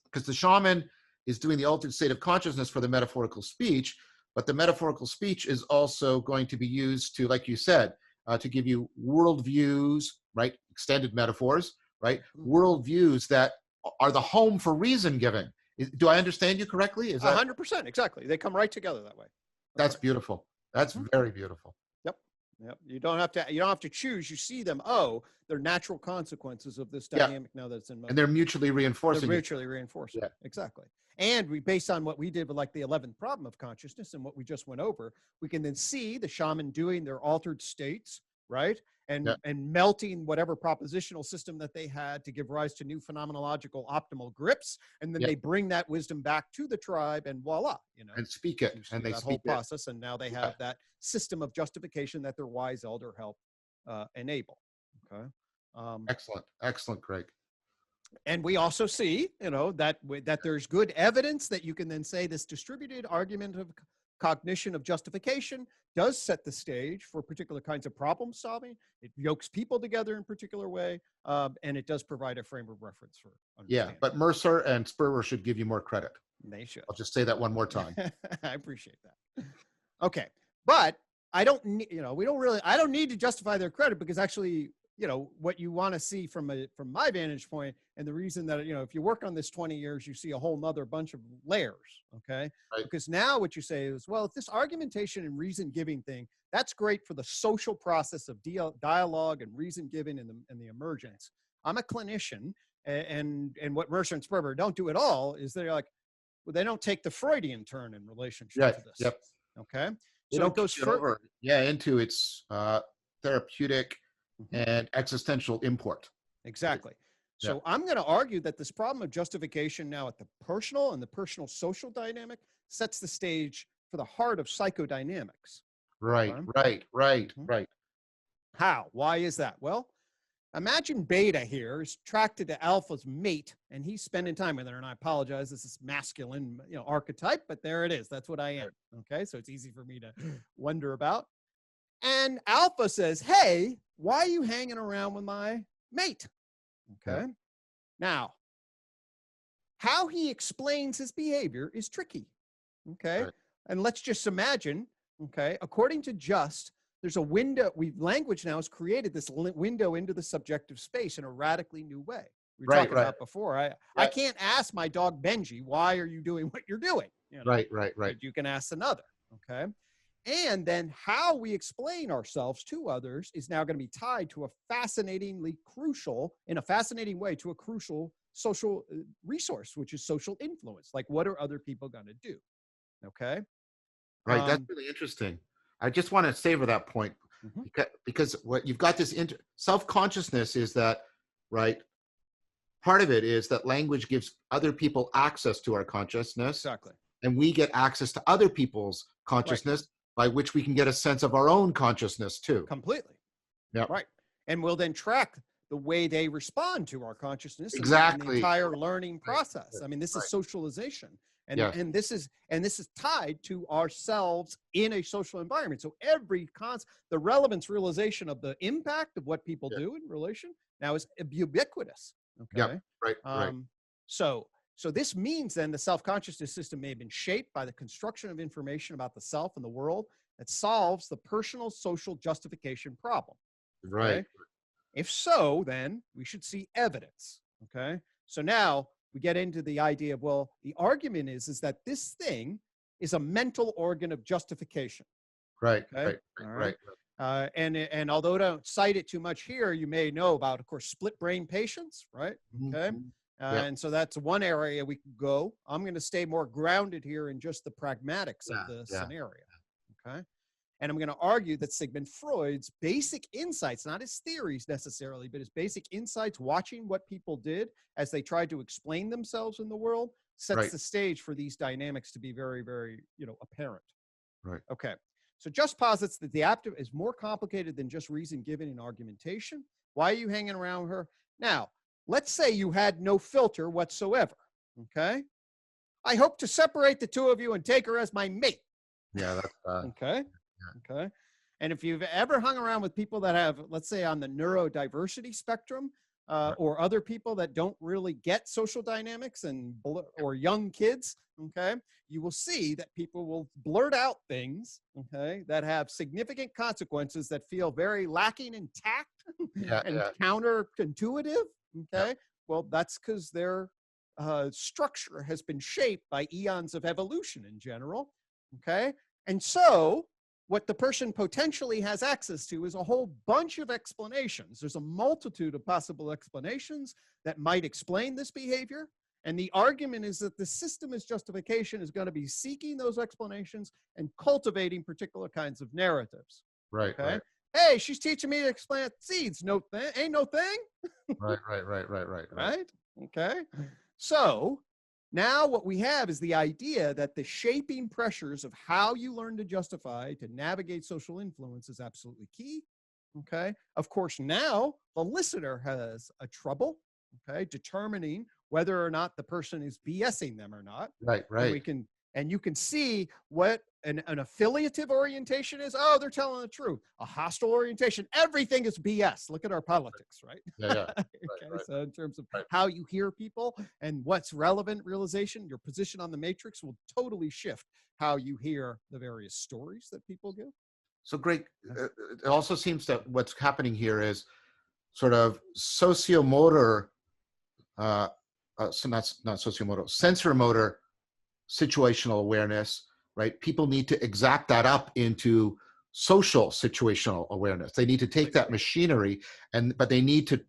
because the shaman is doing the altered state of consciousness for the metaphorical speech. But the metaphorical speech is also going to be used to, like you said, to give you worldviews, right? Extended metaphors, right? Worldviews that are the home for reason giving. Do I understand you correctly? Is that 100%? Exactly. They come right together that way. That's beautiful. That's very beautiful. Yep. You don't have to choose. You see them. Oh, they're natural consequences of this dynamic now that's in motion. And they're mutually reinforcing. They're mutually reinforcing. Yeah. Exactly. And we, based on what we did with like the 11th problem of consciousness and what we just went over, we can then see the shaman doing their altered states, right? And melting whatever propositional system that they had to give rise to new phenomenological optimal grips. And then they bring that wisdom back to the tribe and voila, you know. And speak it. And they that whole process. And now they have that system of justification that their wise elder helped enable. Okay. Excellent, Gregg. And we also see, you know, that there's good evidence that you can then say this distributed argument of cognition of justification does set the stage for particular kinds of problem solving. It yokes people together in a particular way, and it does provide a frame of reference for understanding. Yeah, but Mercer and Sperber should give you more credit. They should. I'll just say that one more time. I appreciate that. Okay, but I don't need, you know, I don't need to justify their credit, because actually, you know, what you want to see from my vantage point, and the reason that, you know, if you work on this 20 years, you see a whole nother bunch of layers, okay? Right. Because now what you say is, well, if this argumentation and reason giving thing, that's great for the social process of dialogue and reason giving and the emergence. I'm a clinician, and what Mercer and Sperber don't do at all is they're like, well, they don't take the Freudian turn in relationship to this. Yep. Okay. So it goes further. Into its therapeutic and existential import. Exactly. So I'm going to argue that this problem of justification now at the personal and the personal social dynamic sets the stage for the heart of psychodynamics. Right. How? Why is that? Well, imagine beta here is attracted to alpha's mate, and he's spending time with her. And I apologize, this is masculine, you know, archetype, but there it is. That's what I am. Okay, so it's easy for me to wonder about. And alpha says, hey, why are you hanging around with my mate? Okay. Yeah. Now, how he explains his behavior is tricky. Okay. Right. And let's just imagine, okay, according to Just, there's a window. Language now has created this window into the subjective space in a radically new way. We were talking about before. I can't ask my dog Benji, why are you doing what you're doing? You know, right. but you can ask another. Okay. And then how we explain ourselves to others is now going to be tied to a fascinating way, to a crucial social resource, which is social influence. Like, what are other people going to do? Okay. Right. That's really interesting. I just want to savor that point because what you've got this self-consciousness is that, right? Part of it is that language gives other people access to our consciousness. Exactly. And we get access to other people's consciousness, by which we can get a sense of our own consciousness too. Completely. Yeah. Right. And we'll then track the way they respond to our consciousness and the entire learning process. I mean, this is socialization. And this is tied to ourselves in a social environment. So the relevance realization of the impact of what people do in relation now is ubiquitous. Okay. Yeah. Right. So this means then the self-consciousness system may have been shaped by the construction of information about the self and the world that solves the personal social justification problem. Right. Okay? If so, then we should see evidence. Okay. So now we get into the idea of, well, the argument is that this thing is a mental organ of justification. Right. Okay? Right. And although I don't cite it too much here, you may know about, of course, split brain patients, right? Okay. And so that's one area we could go. I'm going to stay more grounded here in just the pragmatics of the scenario. Okay. And I'm going to argue that Sigmund Freud's basic insights, not his theories necessarily, but his basic insights, watching what people did as they tried to explain themselves in the world, sets the stage for these dynamics to be very, very, apparent. Right. Okay. So Just posits that the aptive is more complicated than just reason given in argumentation. Why are you hanging around with her? Now, let's say you had no filter whatsoever. Okay. I hope to separate the two of you and take her as my mate. Yeah. That's okay. Yeah. Okay. And if you've ever hung around with people that have, let's say, on the neurodiversity spectrum, or other people that don't really get social dynamics or young kids, okay, you will see that people will blurt out things, okay, that have significant consequences that feel very lacking in tact and counterintuitive, okay. Well, that's because their structure has been shaped by eons of evolution in general, okay. And so what the person potentially has access to is a whole bunch of explanations. There's a multitude of possible explanations that might explain this behavior. And the argument is that the system as justification is going to be seeking those explanations and cultivating particular kinds of narratives. Right. Okay. Right. Hey, she's teaching me to plant seeds. No thing. Ain't no thing. Right. Okay. So now what we have is the idea that the shaping pressures of how you learn to justify, to navigate social influence is absolutely key. Okay. Of course, now the listener has a trouble, okay, determining whether or not the person is BSing them or not. Right. And you can see what an affiliative orientation is. Oh, they're telling the truth. A hostile orientation, everything is BS. Look at our politics, right? Yeah. Okay, so in terms of how you hear people and what's relevant realization, your position on the matrix will totally shift how you hear the various stories that people give. So Greg, it also seems that what's happening here is sort of sociomotor, so not sociomotor, sensorimotor situational awareness, right? People need to exact that up into social situational awareness. They need to take that machinery but they need to,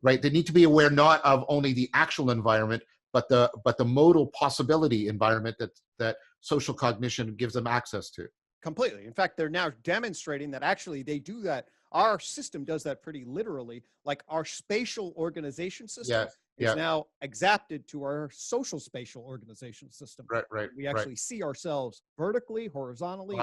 right? They need to be aware not of only the actual environment, but the modal possibility environment that social cognition gives them access to. Completely. In fact, they're now demonstrating that actually they do that. Our system does that pretty literally. Like our spatial organization system is now exapted to our social spatial organization system. Right. We actually see ourselves vertically, horizontally,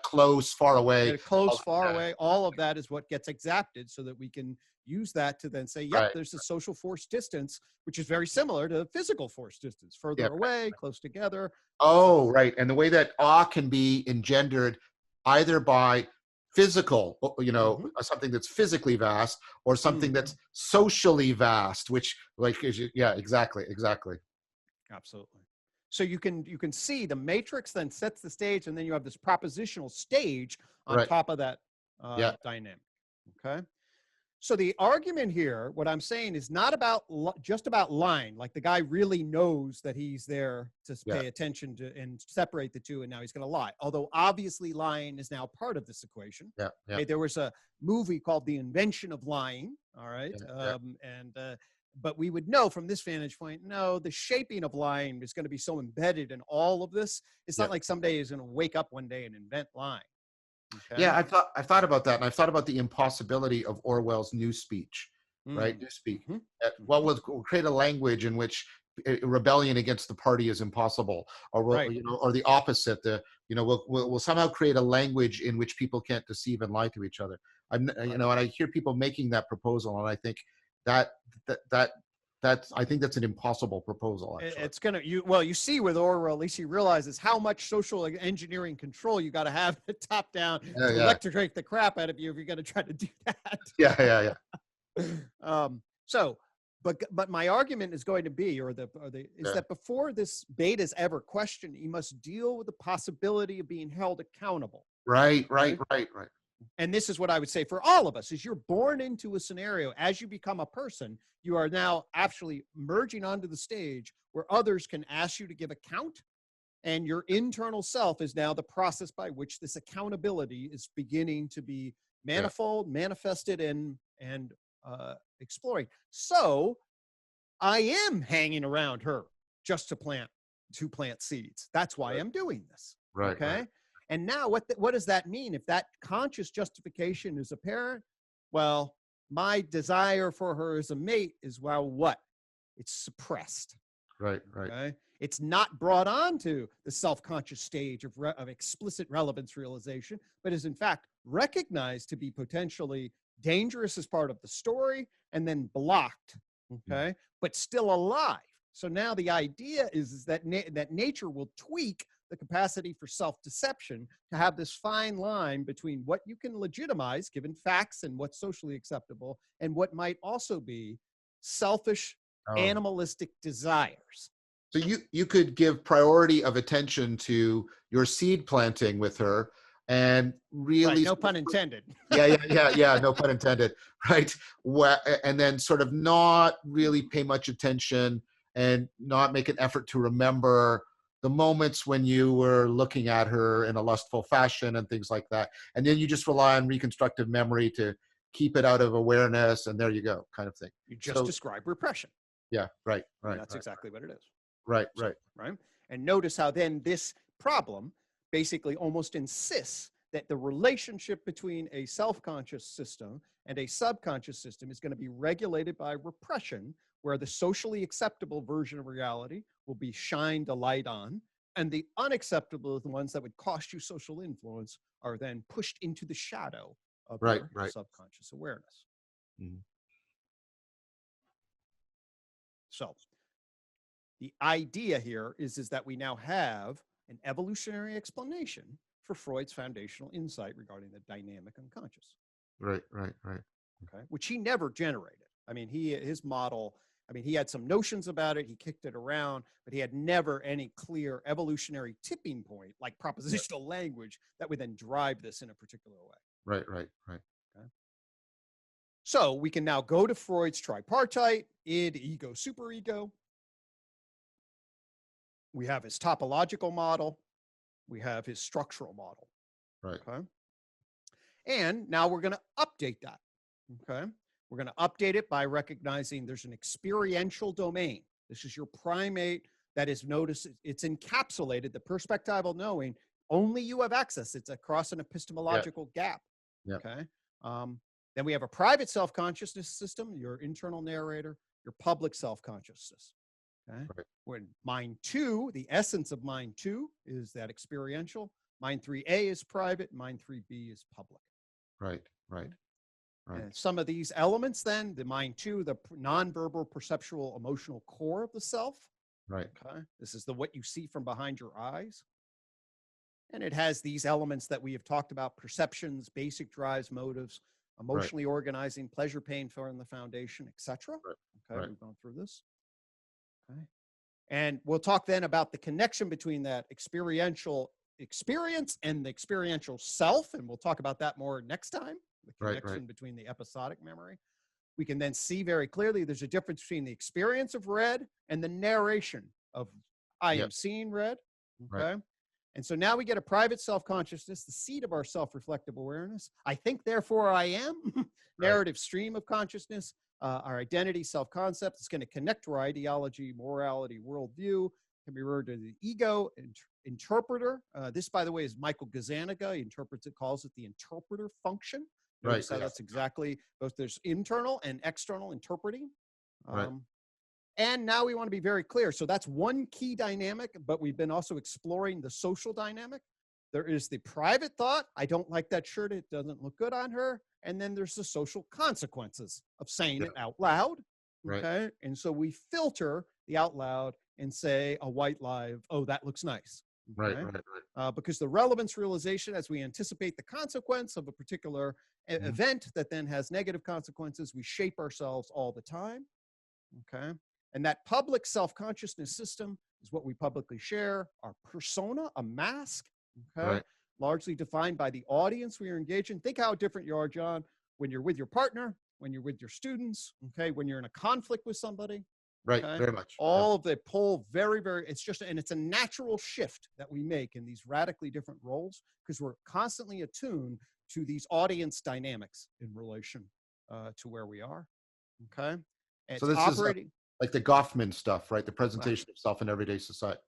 close, far away. Close, far away. All of that is what gets exapted so that we can use that to then say, yep, there's a social force distance, which is very similar to physical force distance, further away, close together. Oh, right. And the way that awe can be engendered either by physical, you know, Mhm. something that's physically vast, or something Mhm. that's socially vast, which like, yeah, exactly, exactly. Absolutely. So you can see the matrix then sets the stage, and then you have this propositional stage on Right. top of that Yeah. dynamic. Okay. So the argument here, what I'm saying, is not about just about line. Like the guy really knows that he's there to Yeah. pay attention to and separate the two, and now he's going to lie. Although obviously lying is now part of this equation. Yeah. Yeah. Okay, there was a movie called The Invention of Lying. All right, Yeah. Yeah. but we would know from this vantage point, no, the shaping of lying is going to be so embedded in all of this. It's Yeah. not like someday he's going to wake up one day and invent lying. Okay. Yeah, I've thought about that, and I've thought about the impossibility of Orwell's New Speech, right? Mm. New Speak. Mhm. What Mhm. will create a language in which rebellion against the party is impossible, or will, Right. you know, or the opposite. The you know, will somehow create a language in which people can't deceive and lie to each other. You Right. know, and I hear people making that proposal, and I think that that that I think that's an impossible proposal, actually. It's gonna you see with Orwell, at least he realizes how much social engineering control you got to have top down Yeah, to yeah, electrocute the crap out of you if you're gonna try to do that. yeah, yeah, yeah, So, but my argument is going to be, is yeah. that before this beta is ever questioned, you must deal with the possibility of being held accountable. Right, right, Okay? right, right. And this is what I would say for all of us: is you're born into a scenario. As you become a person, you are now actually merging onto the stage where others can ask you to give account, and your internal self is now the process by which this accountability is beginning to be Yeah, manifold, manifested, and exploring. So I am hanging around her just to plant seeds. That's why right, I'm doing this. right, right. Okay. And now what does that mean? If that conscious justification is apparent, well, my desire for her as a mate is, well, what? It's suppressed. Right, right. Okay. It's not brought onto the self-conscious stage of explicit relevance realization, but is in fact recognized to be potentially dangerous as part of the story and then blocked. Mm. Okay. But still alive. So now the idea is that that nature will tweak the capacity for self-deception to have this fine line between what you can legitimize given facts and what's socially acceptable, and what might also be selfish, Oh. animalistic desires. So you could give priority of attention to your seed planting with her, and Right. really No sort pun of, intended. yeah, yeah, yeah, yeah, no pun intended, right? And then sort of not really pay much attention and not make an effort to remember the moments when you were looking at her in a lustful fashion and things like that. And then you just rely on reconstructive memory to keep it out of awareness, and there you go, kind of thing. You just So describe repression. yeah, right, And right, that's right, exactly what it is. right, So, right, right. And notice how then this problem basically almost insists that the relationship between a self-conscious system and a subconscious system is going to be regulated by repression, where the socially acceptable version of reality will be shined a light on, and the unacceptable, the ones that would cost you social influence, are then pushed into the shadow of right, your right. subconscious awareness. Mhm. So the idea here is that we now have an evolutionary explanation for Freud's foundational insight regarding the dynamic unconscious, Right, right, right. okay, which he never generated. I mean, his model, I mean, he had some notions about it, he kicked it around, but he had never any clear evolutionary tipping point like propositional language that would then drive this in a particular way. Right, right, right. Okay? So we can now go to Freud's tripartite, id, ego, superego. We have his topological model. We have his structural model. Right. Okay. And now we're going to update that. Okay. We're going to update it by recognizing there's an experiential domain. This is your primate that is, notice it's encapsulated, the perspectival knowing, only you have access. It's across an Yeah, epistemological gap. yeah. Okay. Then we have a private self-consciousness system, your internal narrator, your public self-consciousness. Okay. Right, When mind two, the essence of mind two is that experiential. Mind 3A is private. Mind 3B is public. right, right, right, And some of these elements, then, the mind two, the nonverbal, perceptual, emotional core of the self. right. Okay. This is what you see from behind your eyes. And it has these elements that we have talked about: perceptions, basic drives, motives, emotionally organizing, pleasure, pain, forming the foundation, etc. Okay, we've gone through this. Okay. And we'll talk then about the connection between that experiential experience and the experiential self. And we'll talk about that more next time, the connection between the episodic memory. We can then see very clearly there's a difference between the experience of red and the narration of I am seeing red. Okay. And so now we get a private self-consciousness, the seat of our self-reflective awareness. I think, therefore I am. Narrative stream of consciousness, our identity, self-concept. It's going to connect to our ideology, morality, worldview. Can be referred to the ego, interpreter. This, by the way, is Michael Gazzaniga. He interprets it, calls it the interpreter function. Notice how that's exactly both there's internal and external interpreting. And now we want to be very clear. So that's one key dynamic, but we've been also exploring the social dynamic. There is the private thought. I don't like that shirt. It doesn't look good on her. And then there's the social consequences of saying it out loud. Okay. And so we filter the out loud and say a white lie of, oh, that looks nice. Okay? Because the relevance realization, as we anticipate the consequence of a particular event that then has negative consequences, we shape ourselves all the time. Okay. And that public self-consciousness system is what we publicly share, our persona, a mask, okay, largely defined by the audience we are engaging. Think how different you are, John, when you're with your partner, when you're with your students, okay, when you're in a conflict with somebody. Okay? Very much. All of the pull very, very, it's just, and it's a natural shift that we make in these radically different roles because we're constantly attuned to these audience dynamics in relation to where we are, okay? And so this operating. Is like the Goffman stuff, right? The presentation of self in everyday society,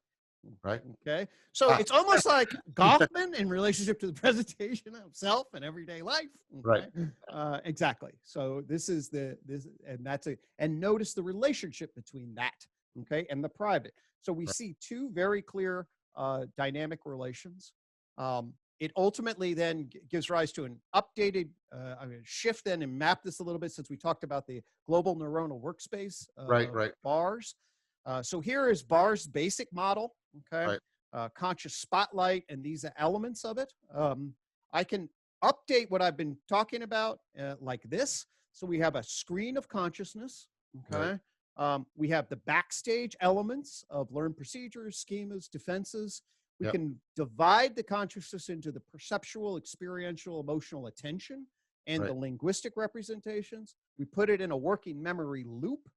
right? Okay. So it's almost like Goffman in relationship to the presentation of self in everyday life. Okay? Exactly. So this is and notice the relationship between that, okay, and the private. So we see two very clear dynamic relations. It ultimately then gives rise to an updated I'm going to shift then and map this a little bit since we talked about the global neuronal workspace, BARS. So here is BARS' basic model, okay? Conscious spotlight and these elements of it. I can update what I've been talking about like this. So we have a screen of consciousness, okay? We have the backstage elements of learned procedures, schemas, defenses. We can divide the consciousness into the perceptual, experiential, emotional attention and the linguistic representations. We put it in a working memory loop,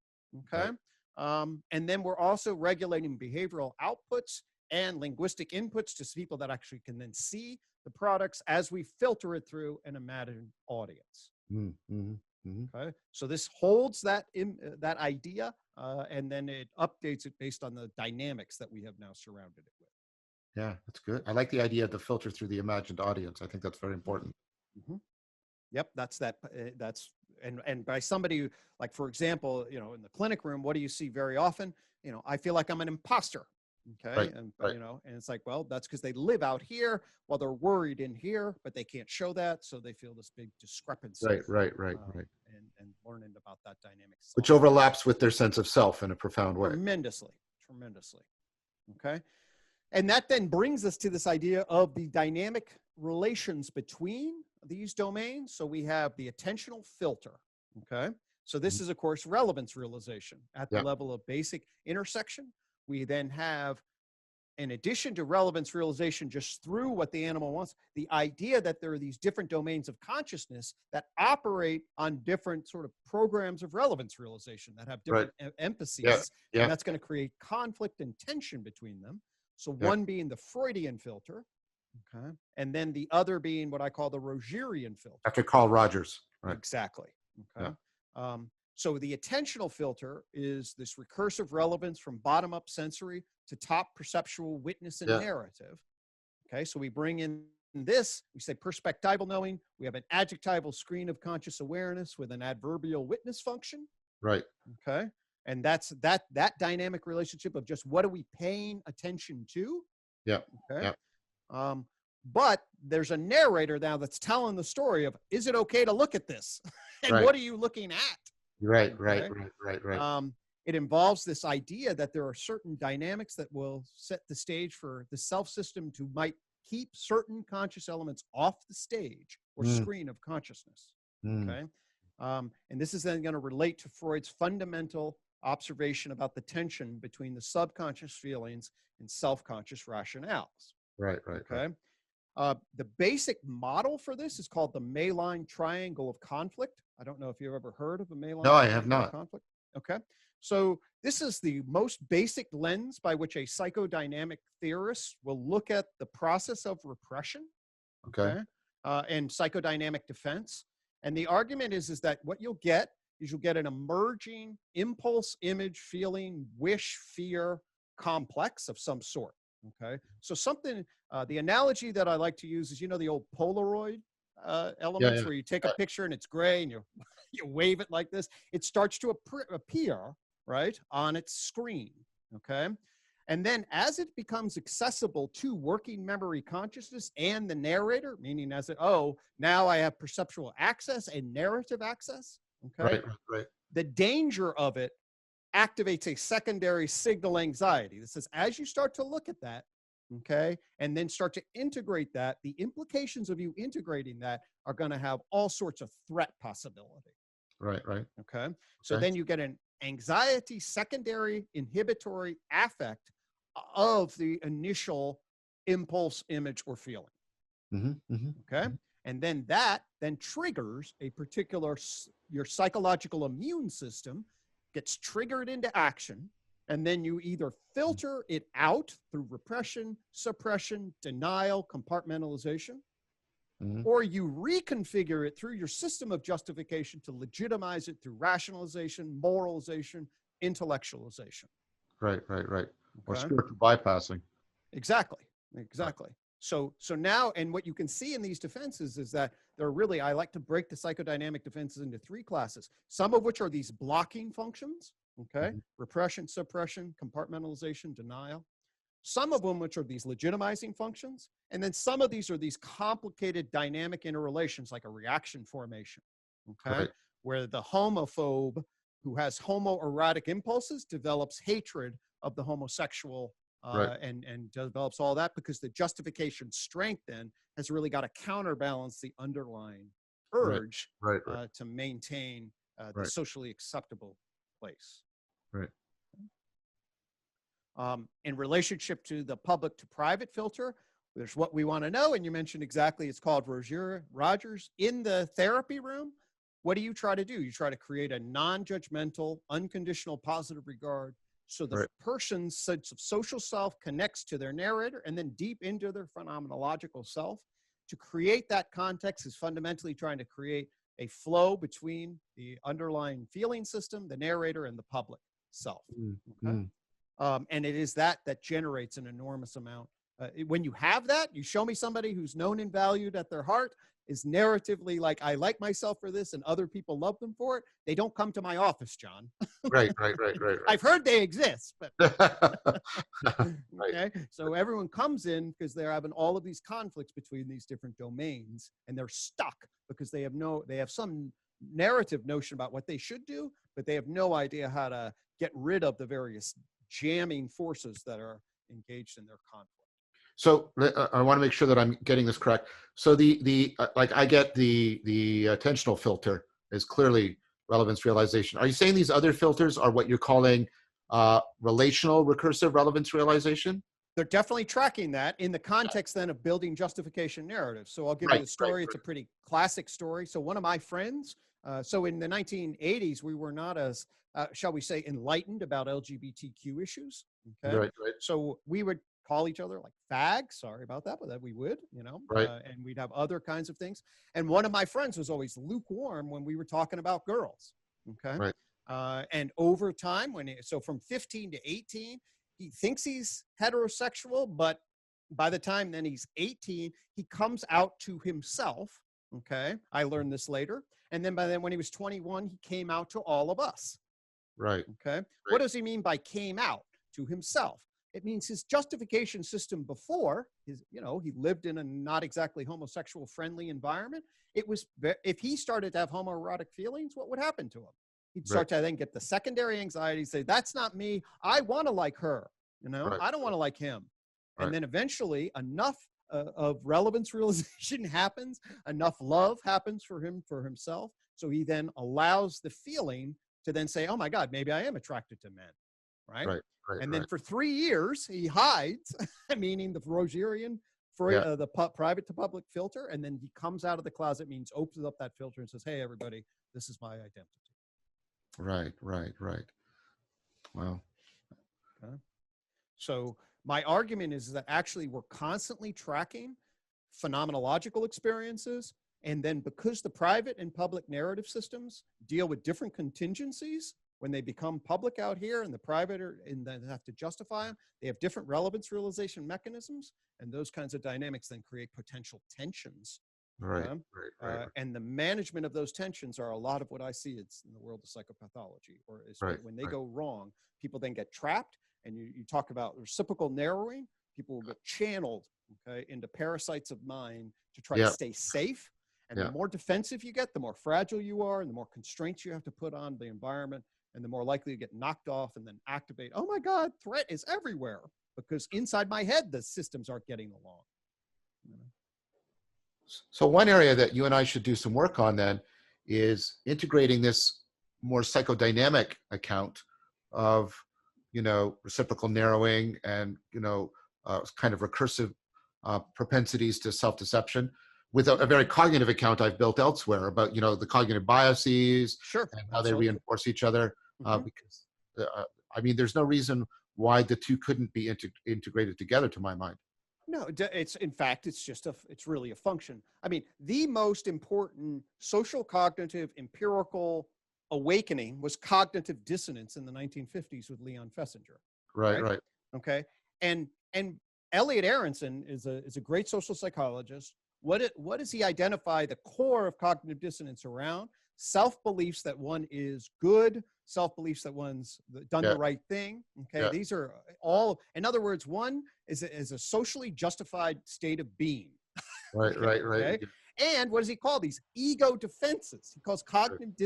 okay? And then we're also regulating behavioral outputs and linguistic inputs to people that actually can then see the products as we filter it through an imagined audience. Okay, so this holds that that idea, and then it updates it based on the dynamics that we have now surrounded it with. Yeah, that's good. I like the idea of the filter through the imagined audience. I think that's very important. Yep, that's and by somebody like, for example, you know, in the clinic room, what do you see very often? You know, I feel like I'm an imposter. Okay, and you know, and it's like, well, that's because they live out here while they're worried in here, but they can't show that, so they feel this big discrepancy. And learning about that dynamic, which overlaps with their sense of self in a profound way. Tremendously. Okay. And that then brings us to this idea of the dynamic relations between these domains. So we have the attentional filter, okay? So this is, of course, relevance realization at the level of basic intersection. We then have, in addition to relevance realization just through what the animal wants, the idea that there are these different domains of consciousness that operate on different sort of programs of relevance realization that have different emphases. And that's going to create conflict and tension between them. So one being the Freudian filter, okay, and then the other being what I call the Rogerian filter. After Carl Rogers. Exactly. Okay. So the attentional filter is this recursive relevance from bottom-up sensory to top perceptual witness and narrative. Okay, so we bring in this, we say perspectival knowing, we have an adjectival screen of conscious awareness with an adverbial witness function. Okay. And that's that dynamic relationship of just what are we paying attention to? Okay. But there's a narrator now that's telling the story of, is it okay to look at this? And what are you looking at? Right. It involves this idea that there are certain dynamics that will set the stage for the self system to might keep certain conscious elements off the stage or screen of consciousness. Okay. And this is then going to relate to Freud's fundamental observation about the tension between the subconscious feelings and self-conscious rationales. Right. Okay. The basic model for this is called the Malan triangle of conflict. I don't know if you've ever heard of the Malan No, I have triangle of not. conflict. Okay. So this is the most basic lens by which a psychodynamic theorist will look at the process of repression. Okay. And psychodynamic defense. And the argument is that what you'll get is you'll get an emerging impulse, image, feeling, wish, fear complex of some sort. Okay. So something, the analogy that I like to use is, you know, the old Polaroid elements where you take a picture and it's gray and you wave it like this. It starts to appear, right, on its screen. Okay. And then as it becomes accessible to working memory consciousness and the narrator, meaning as it, oh, now I have perceptual access and narrative access. Okay. Right. The danger of it activates a secondary signal anxiety. This says, as you start to look at that, okay, and then start to integrate that, the implications of you integrating that are going to have all sorts of threat possibility. Right. Okay. So then you get an anxiety secondary inhibitory affect of the initial impulse, image, or feeling. Okay. And then that then triggers a particular, your psychological immune system gets triggered into action. And then you either filter it out through repression, suppression, denial, compartmentalization, or you reconfigure it through your system of justification to legitimize it through rationalization, moralization, intellectualization. Right. Okay. Or spiritual bypassing. Exactly. So now, and what you can see in these defenses is that they're really, I like to break the psychodynamic defenses into three classes, some of which are these blocking functions, okay? Repression, suppression, compartmentalization, denial. Some of them which are these legitimizing functions. And then some of these are these complicated dynamic interrelations like a reaction formation, okay? Where the homophobe who has homoerotic impulses develops hatred of the homosexual and develops all that because the justification strength then has really got to counterbalance the underlying urge to maintain the socially acceptable place. In relationship to the public to private filter, there's what we want to know. And you mentioned exactly, it's called Rogers. In the therapy room, what do you try to do? You try to create a non-judgmental, unconditional positive regard. So the person's sense of social self connects to their narrator and then deep into their phenomenological self. To create that context is fundamentally trying to create a flow between the underlying feeling system, the narrator, and the public self. Okay? And it is that generates an enormous amount. When you have that, you show me somebody who's known and valued at their heart, is narratively like, I like myself for this and other people love them for it. They don't come to my office, John. Right. I've heard they exist, but Okay. So everyone comes in because they're having all of these conflicts between these different domains and they're stuck because they have some narrative notion about what they should do, but they have no idea how to get rid of the various jamming forces that are engaged in their conflict. So I want to make sure that I'm getting this correct. So like I get the attentional filter is clearly relevance realization. Are you saying these other filters are what you're calling relational recursive relevance realization? They're definitely tracking that in the context then of building justification narratives. So I'll give you a story. It's a pretty classic story. So one of my friends, so in the 1980s, we were not as, shall we say, enlightened about LGBTQ issues. Okay. So we would call each other like fags. Sorry about that, but that we would, and we'd have other kinds of things. And one of my friends was always lukewarm when we were talking about girls. Okay. And over time, so from 15 to 18, he thinks he's heterosexual, but by the time then he's 18, he comes out to himself. Okay. I learned this later. And then when he was 21, he came out to all of us. Okay. What does he mean by came out? To himself. It means his justification system before he lived in a not exactly homosexual friendly environment. It was, if he started to have homoerotic feelings, what would happen to him? He'd start to then get the secondary anxiety, say, that's not me. I want to like her. I don't want to like him. And then eventually enough of relevance realization happens, enough love happens for him, for himself. So he then allows the feeling to then say, oh my God, maybe I am attracted to men, right? Right. Right. And Right. then for 3 years, he hides, meaning the Rogerian, Yeah. private to public filter. And then he comes out of the closet, means opens up that filter and says, hey, everybody, this is my identity. Right. Right. Right. Wow. Okay. So my argument is that actually we're constantly tracking phenomenological experiences. And then because the private and public narrative systems deal with different contingencies, when they become public out here and the private and then have to justify them, they have different relevance realization mechanisms. And those kinds of dynamics then create potential tensions. Right. Okay? Right. And the management of those tensions are a lot of what I see it's in the world of psychopathology, or is when they go wrong, people then get trapped. And you talk about reciprocal narrowing, people will get channeled, okay, into parasites of mind to try to stay safe. And the more defensive you get, the more fragile you are, and the more constraints you have to put on the environment, and the more likely you get knocked off and then activate. Oh my God, threat is everywhere, because inside my head, the systems aren't getting along. So one area that you and I should do some work on then is integrating this more psychodynamic account of, reciprocal narrowing and, kind of recursive propensities to self-deception with a very cognitive account I've built elsewhere about, the cognitive biases and how they reinforce each other. Because, there's no reason why the two couldn't be integrated together, to my mind. No, in fact, it's really a function. The most important social cognitive empirical awakening was cognitive dissonance in the 1950s with Leon Fessinger. Right. Okay. And Elliot Aronson is a great social psychologist. What does he identify the core of cognitive dissonance around? Self-beliefs that one is good, self-beliefs that one's done the right thing. Okay. These are all, in other words, one is a socially justified state of being. Right. Okay? And what does he call these? Ego defenses. He calls cognitive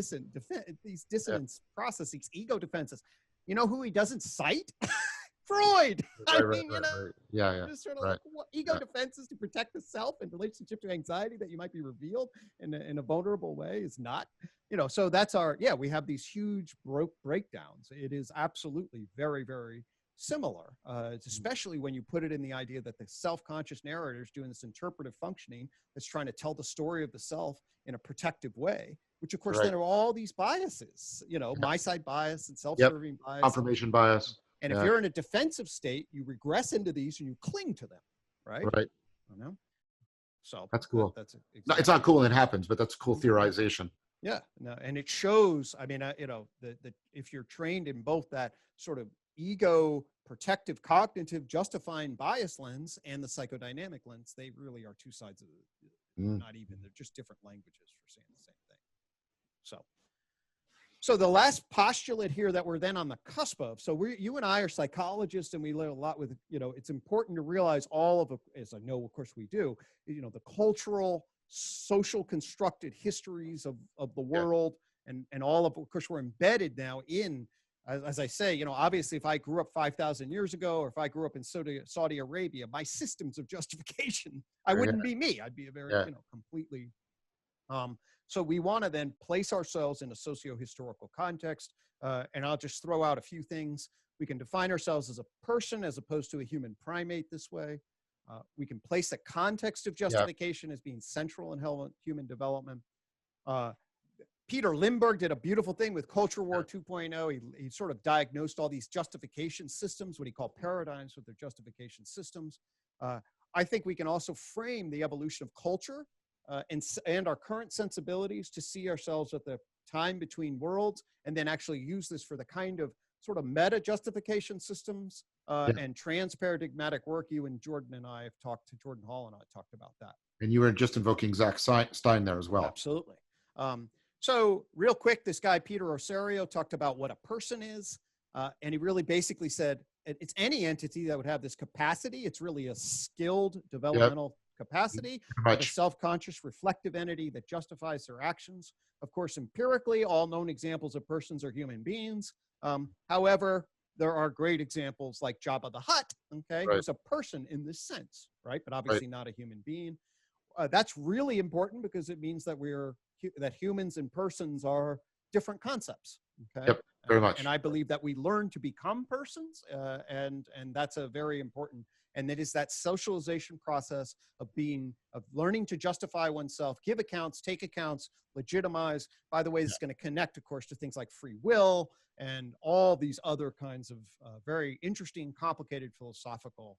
these dissonance processes ego defenses. You know who he doesn't cite? Freud. Just sort of like ego defenses to protect the self in relationship to anxiety that you might be revealed in a vulnerable way is not, so that's we have these huge breakdowns. It is absolutely very, very similar, especially when you put it in the idea that the self-conscious narrator is doing this interpretive functioning that's trying to tell the story of the self in a protective way, which of course then are all these biases, my side bias and self-serving bias. Confirmation bias. And if you're in a defensive state, you regress into these and you cling to them, right? Right. So that's cool. That's exactly. No, it's not cool when it happens, but that's cool theorization. Yeah. No, and it shows. If you're trained in both that sort of ego protective, cognitive, justifying bias lens and the psychodynamic lens, they really are two sides of not even. They're just different languages for saying the same thing. So the last postulate here that we're then on the cusp of, so you and I are psychologists and we learn a lot with, it's important to realize all of, as I know, of course we do, the cultural, social constructed histories of the world and all of course, we're embedded now in, as I say, obviously if I grew up 5,000 years ago, or if I grew up in Saudi Arabia, my systems of justification, I wouldn't be me. I'd be a very, completely, so we want to then place ourselves in a socio-historical context. And I'll just throw out a few things. We can define ourselves as a person as opposed to a human primate this way. We can place the context of justification as being central in human development. Peter Limburg did a beautiful thing with Culture War 2.0. He sort of diagnosed all these justification systems, what he called paradigms with their justification systems. I think we can also frame the evolution of culture and our current sensibilities to see ourselves at the time between worlds, and then actually use this for the kind of sort of meta justification systems and trans-paradigmatic work. You and Jordan Hall and I have talked about that. And you were just invoking Zach Stein there as well. Absolutely. So real quick, this guy, Peter Rosario, talked about what a person is. And he really basically said, it's any entity that would have this capacity. It's really a skilled developmental capacity, a self-conscious reflective entity that justifies their actions. Of course, empirically, all known examples of persons are human beings. However, there are great examples like Jabba the Hutt, okay, Right. who's a person in this sense, right? But Right. obviously not a human being. That's really important because it means that that humans and persons are different concepts. Okay. Yep. Very much. And I believe that we learn to become persons, and that's a very important. And it is that socialization process of learning to justify oneself, give accounts, take accounts, legitimize. By the way, this is going to connect, of course, to things like free will and all these other kinds of very interesting, complicated philosophical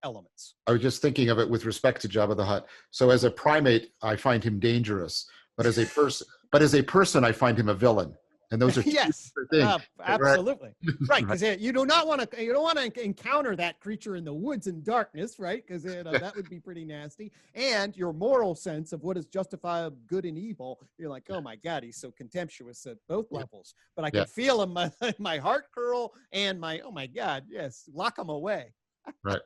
elements. I was just thinking of it with respect to Jabba the Hutt. So as a primate, I find him dangerous, but as a person, I find him a villain. And those are two yes, different things. absolutely, right? Because you don't want to encounter that creature in the woods in darkness, right? Because that would be pretty nasty. And your moral sense of what is justifiable, good and evil, you're like, oh my God, he's so contemptuous at both levels. But I can feel him, my heart curl, and oh my God, yes, lock him away. Right.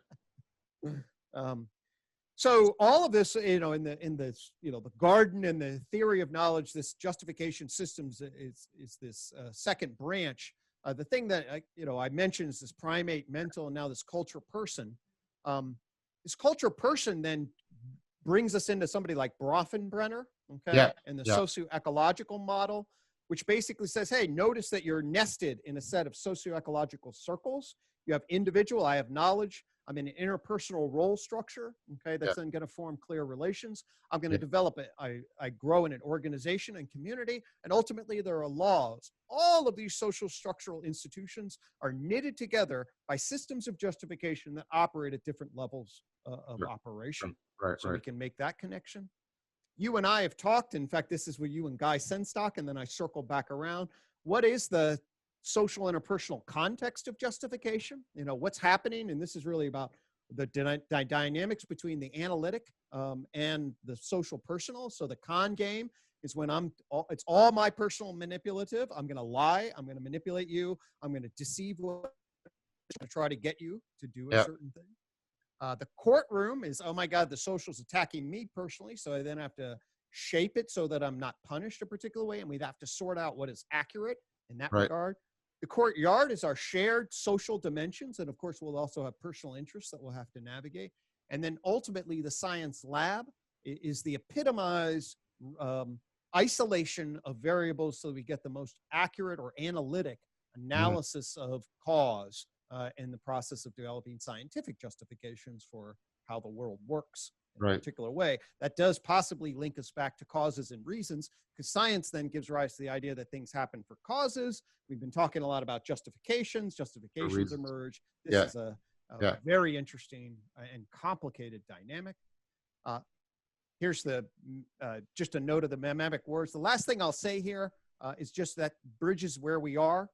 So all of this, in this, the garden and the theory of knowledge, this justification systems is this second branch. The thing that I mentioned is this primate, mental, and now this culture person. This culture person then brings us into somebody like Bronfenbrenner, okay, Yeah. and the socio-ecological model, which basically says, hey, notice that you're nested in a set of socio-ecological circles. You have individual, I have knowledge. I'm in an interpersonal role structure, okay, that's then going to form clear relations. I'm going to develop it. I grow in an organization and community, and ultimately there are laws. All of these social structural institutions are knitted together by systems of justification that operate at different levels of operation. Right. So we can make that connection. You and I have talked, in fact, this is with you and Guy Senstock, and then I circle back around. What is the social interpersonal context of justification? What's happening, and this is really about the dynamics between the analytic and the social personal. So the con game is when it's all my personal manipulative. I'm going to lie. I'm going to manipulate you. I'm going to deceive you. I'm going to try to get you to do a certain thing. The courtroom is, oh my God, the social's attacking me personally. So I then have to shape it so that I'm not punished a particular way. And we'd have to sort out what is accurate in that regard. The courtyard is our shared social dimensions. And of course, we'll also have personal interests that we'll have to navigate. And then ultimately, the science lab is the epitomized isolation of variables so we get the most accurate or analytic analysis of cause in the process of developing scientific justifications for how the world works in a particular way. That does possibly link us back to causes and reasons, because science then gives rise to the idea that things happen for causes. We've been talking a lot about justifications. Justifications emerge. This is a very interesting and complicated dynamic. Here's just a note of the mnemonic words. The last thing I'll say here is just that bridges where we are.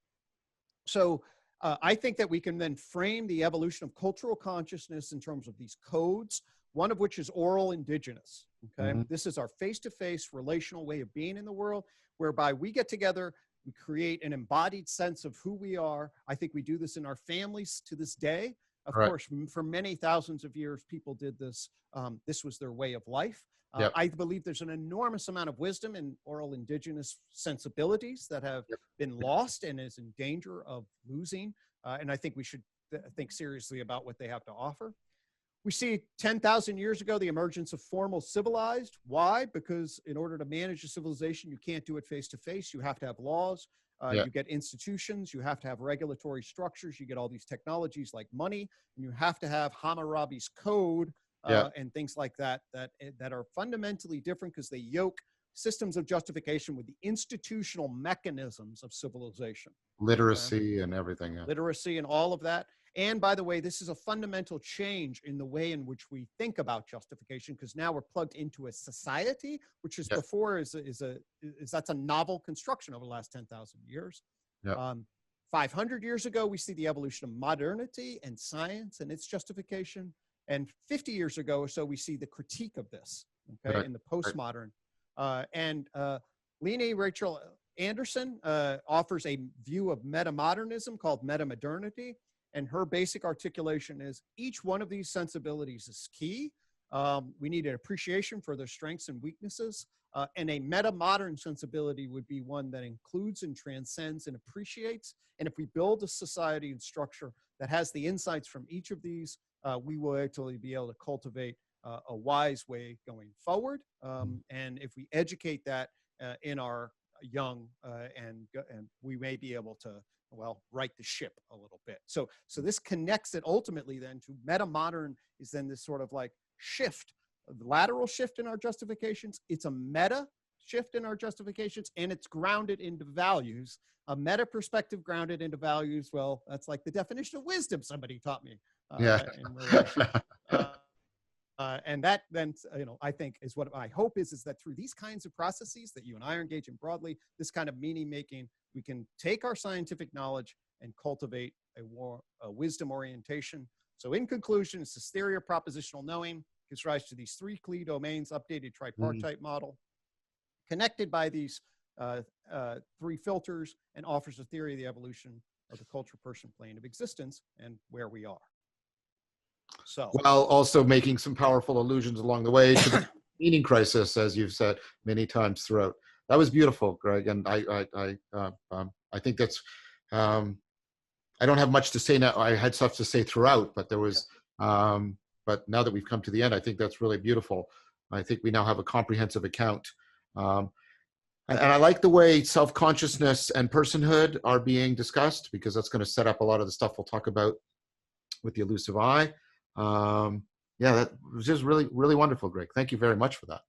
So I think that we can then frame the evolution of cultural consciousness in terms of these codes, one of which is oral indigenous. Okay, this is our face-to-face relational way of being in the world, whereby we get together, we create an embodied sense of who we are. I think we do this in our families to this day. Of course, for many thousands of years, people did this. This was their way of life. I believe there's an enormous amount of wisdom in oral indigenous sensibilities that have been lost and is in danger of losing. And I think we should think seriously about what they have to offer. We see 10,000 years ago, the emergence of formal civilized. Why? Because in order to manage a civilization, you can't do it face-to-face. You have to have laws. You get institutions. You have to have regulatory structures. You get all these technologies like money. And you have to have Hammurabi's code and things like that are fundamentally different because they yoke systems of justification with the institutional mechanisms of civilization. Literacy and everything. Literacy and all of that. And by the way, this is a fundamental change in the way in which we think about justification, because now we're plugged into a society, which is before that's a novel construction over the last 10,000 years. 500 years ago, we see the evolution of modernity and science and its justification. And 50 years ago or so, we see the critique of this, in the postmodern. And Leni Rachel Anderson offers a view of metamodernism called metamodernity. And her basic articulation is each one of these sensibilities is key. We need an appreciation for their strengths and weaknesses. And a meta-modern sensibility would be one that includes and transcends and appreciates. And if we build a society and structure that has the insights from each of these, we will actually be able to cultivate a wise way going forward. And if we educate that in our young, and we may be able to, well, right the ship a little bit. So this connects it ultimately then to meta-modern is then this sort of like shift, the lateral shift in our justifications. It's a meta shift in our justifications, and it's grounded into values. A meta perspective grounded into values. Well, that's like the definition of wisdom somebody taught me. Yeah. And that then, I think is what my hope is that through these kinds of processes that you and I are engaged in broadly, this kind of meaning making, we can take our scientific knowledge and cultivate a wisdom orientation. So in conclusion, it's this theory of propositional knowing gives rise to these three key domains, updated tripartite model, connected by these three filters, and offers a theory of the evolution of the culture, person, plane of existence, and where we are. So, while also making some powerful allusions along the way to the meaning crisis, as you've said many times throughout. That was beautiful, Greg, and I think that's. I don't have much to say now. I had stuff to say throughout, but there was. But now that we've come to the end, I think that's really beautiful. I think we now have a comprehensive account. And I like the way self-consciousness and personhood are being discussed, because that's going to set up a lot of the stuff we'll talk about with the elusive I. Yeah, that was just really, really wonderful, Greg. Thank you very much for that.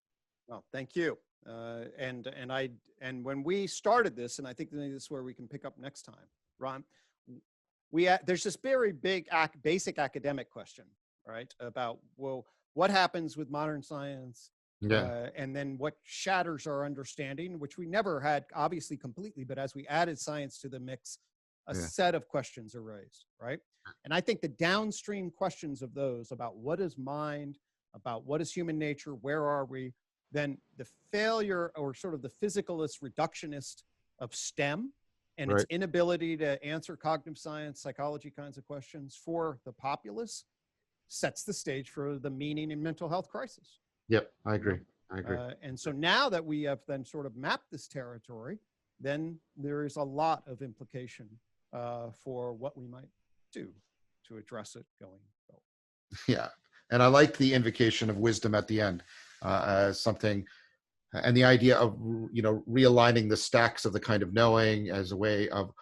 Well, thank you. And when we started this, and I think this is where we can pick up next time, Ron, there's this very big basic academic question, right? About, well, what happens with modern science? Yeah. And then what shatters our understanding, which we never had obviously completely, but as we added science to the mix, a set of questions are raised, right? And I think the downstream questions of those about what is mind, about what is human nature, where are we, then the failure or sort of the physicalist reductionist of STEM and its inability to answer cognitive science, psychology kinds of questions for the populace sets the stage for the meaning and mental health crisis. Yep, I agree. I agree. And so now that we have then sort of mapped this territory, then there is a lot of implication for what we might do to address it going forward. Yeah, and I like the invocation of wisdom at the end as something, and the idea of, realigning the stacks of the kind of knowing as a way of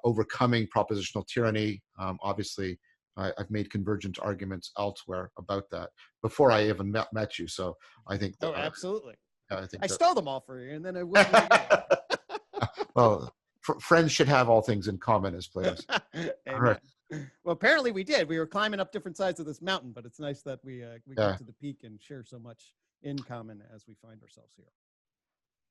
overcoming propositional tyranny. Obviously, I've made convergent arguments elsewhere about that before I even met you. So I think. Oh, absolutely. I think I stole them all for you, and then I wouldn't. Well, friends should have all things in common, as players. All right. Well, apparently we did. We were climbing up different sides of this mountain, but it's nice that we get to the peak and share so much in common as we find ourselves here.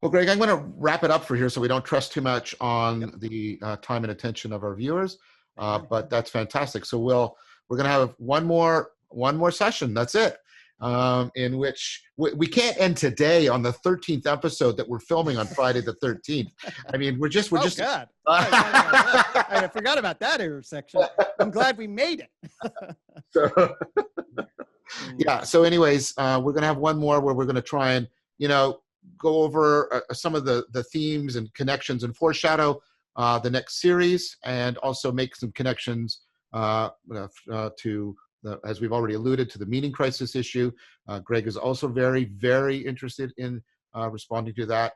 Well, Greg, I'm going to wrap it up for here so we don't trust too much on the time and attention of our viewers. But that's fantastic. So we're going to have one more session. That's it. In which we can't end today on the 13th episode that we're filming on Friday the 13th. I mean, we're just. God. I forgot about that intersection. I'm glad we made it. Yeah. So anyways, we're going to have one more where we're going to try and, go over some of the themes and connections and foreshadow the next series, and also make some connections to as we've already alluded to, the meaning crisis issue. Greg is also very, very interested in responding to that,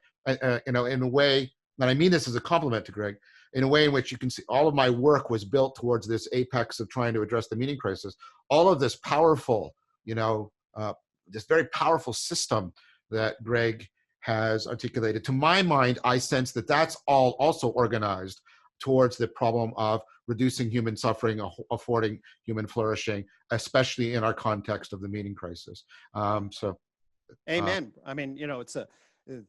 in a way, and I mean this as a compliment to Greg, in a way in which you can see all of my work was built towards this apex of trying to address the meaning crisis. All of this powerful, this very powerful system that Greg has articulated. To my mind, I sense that that's all also organized towards the problem of reducing human suffering, affording human flourishing, especially in our context of the meaning crisis. Amen. I mean, it's a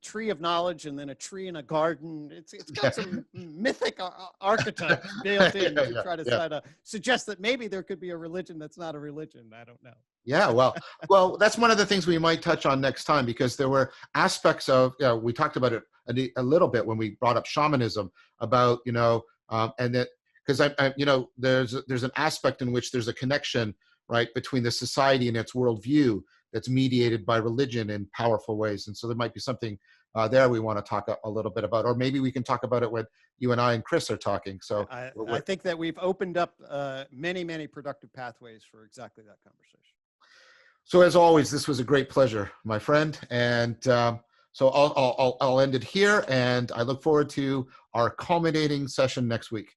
tree of knowledge and then a tree in a garden. It's got some mythic archetypes built in to try to suggest that maybe there could be a religion that's not a religion. I don't know. Yeah, well, that's one of the things we might touch on next time, because there were aspects of, we talked about it a little bit when we brought up shamanism, about, and that, because there's an aspect in which there's a connection, right, between the society and its worldview that's mediated by religion in powerful ways. And so there might be something there we want to talk a little bit about, or maybe we can talk about it when you and I and Chris are talking. So I think that we've opened up many, many productive pathways for exactly that conversation. So as always, this was a great pleasure, my friend. And so I'll end it here, and I look forward to our culminating session next week.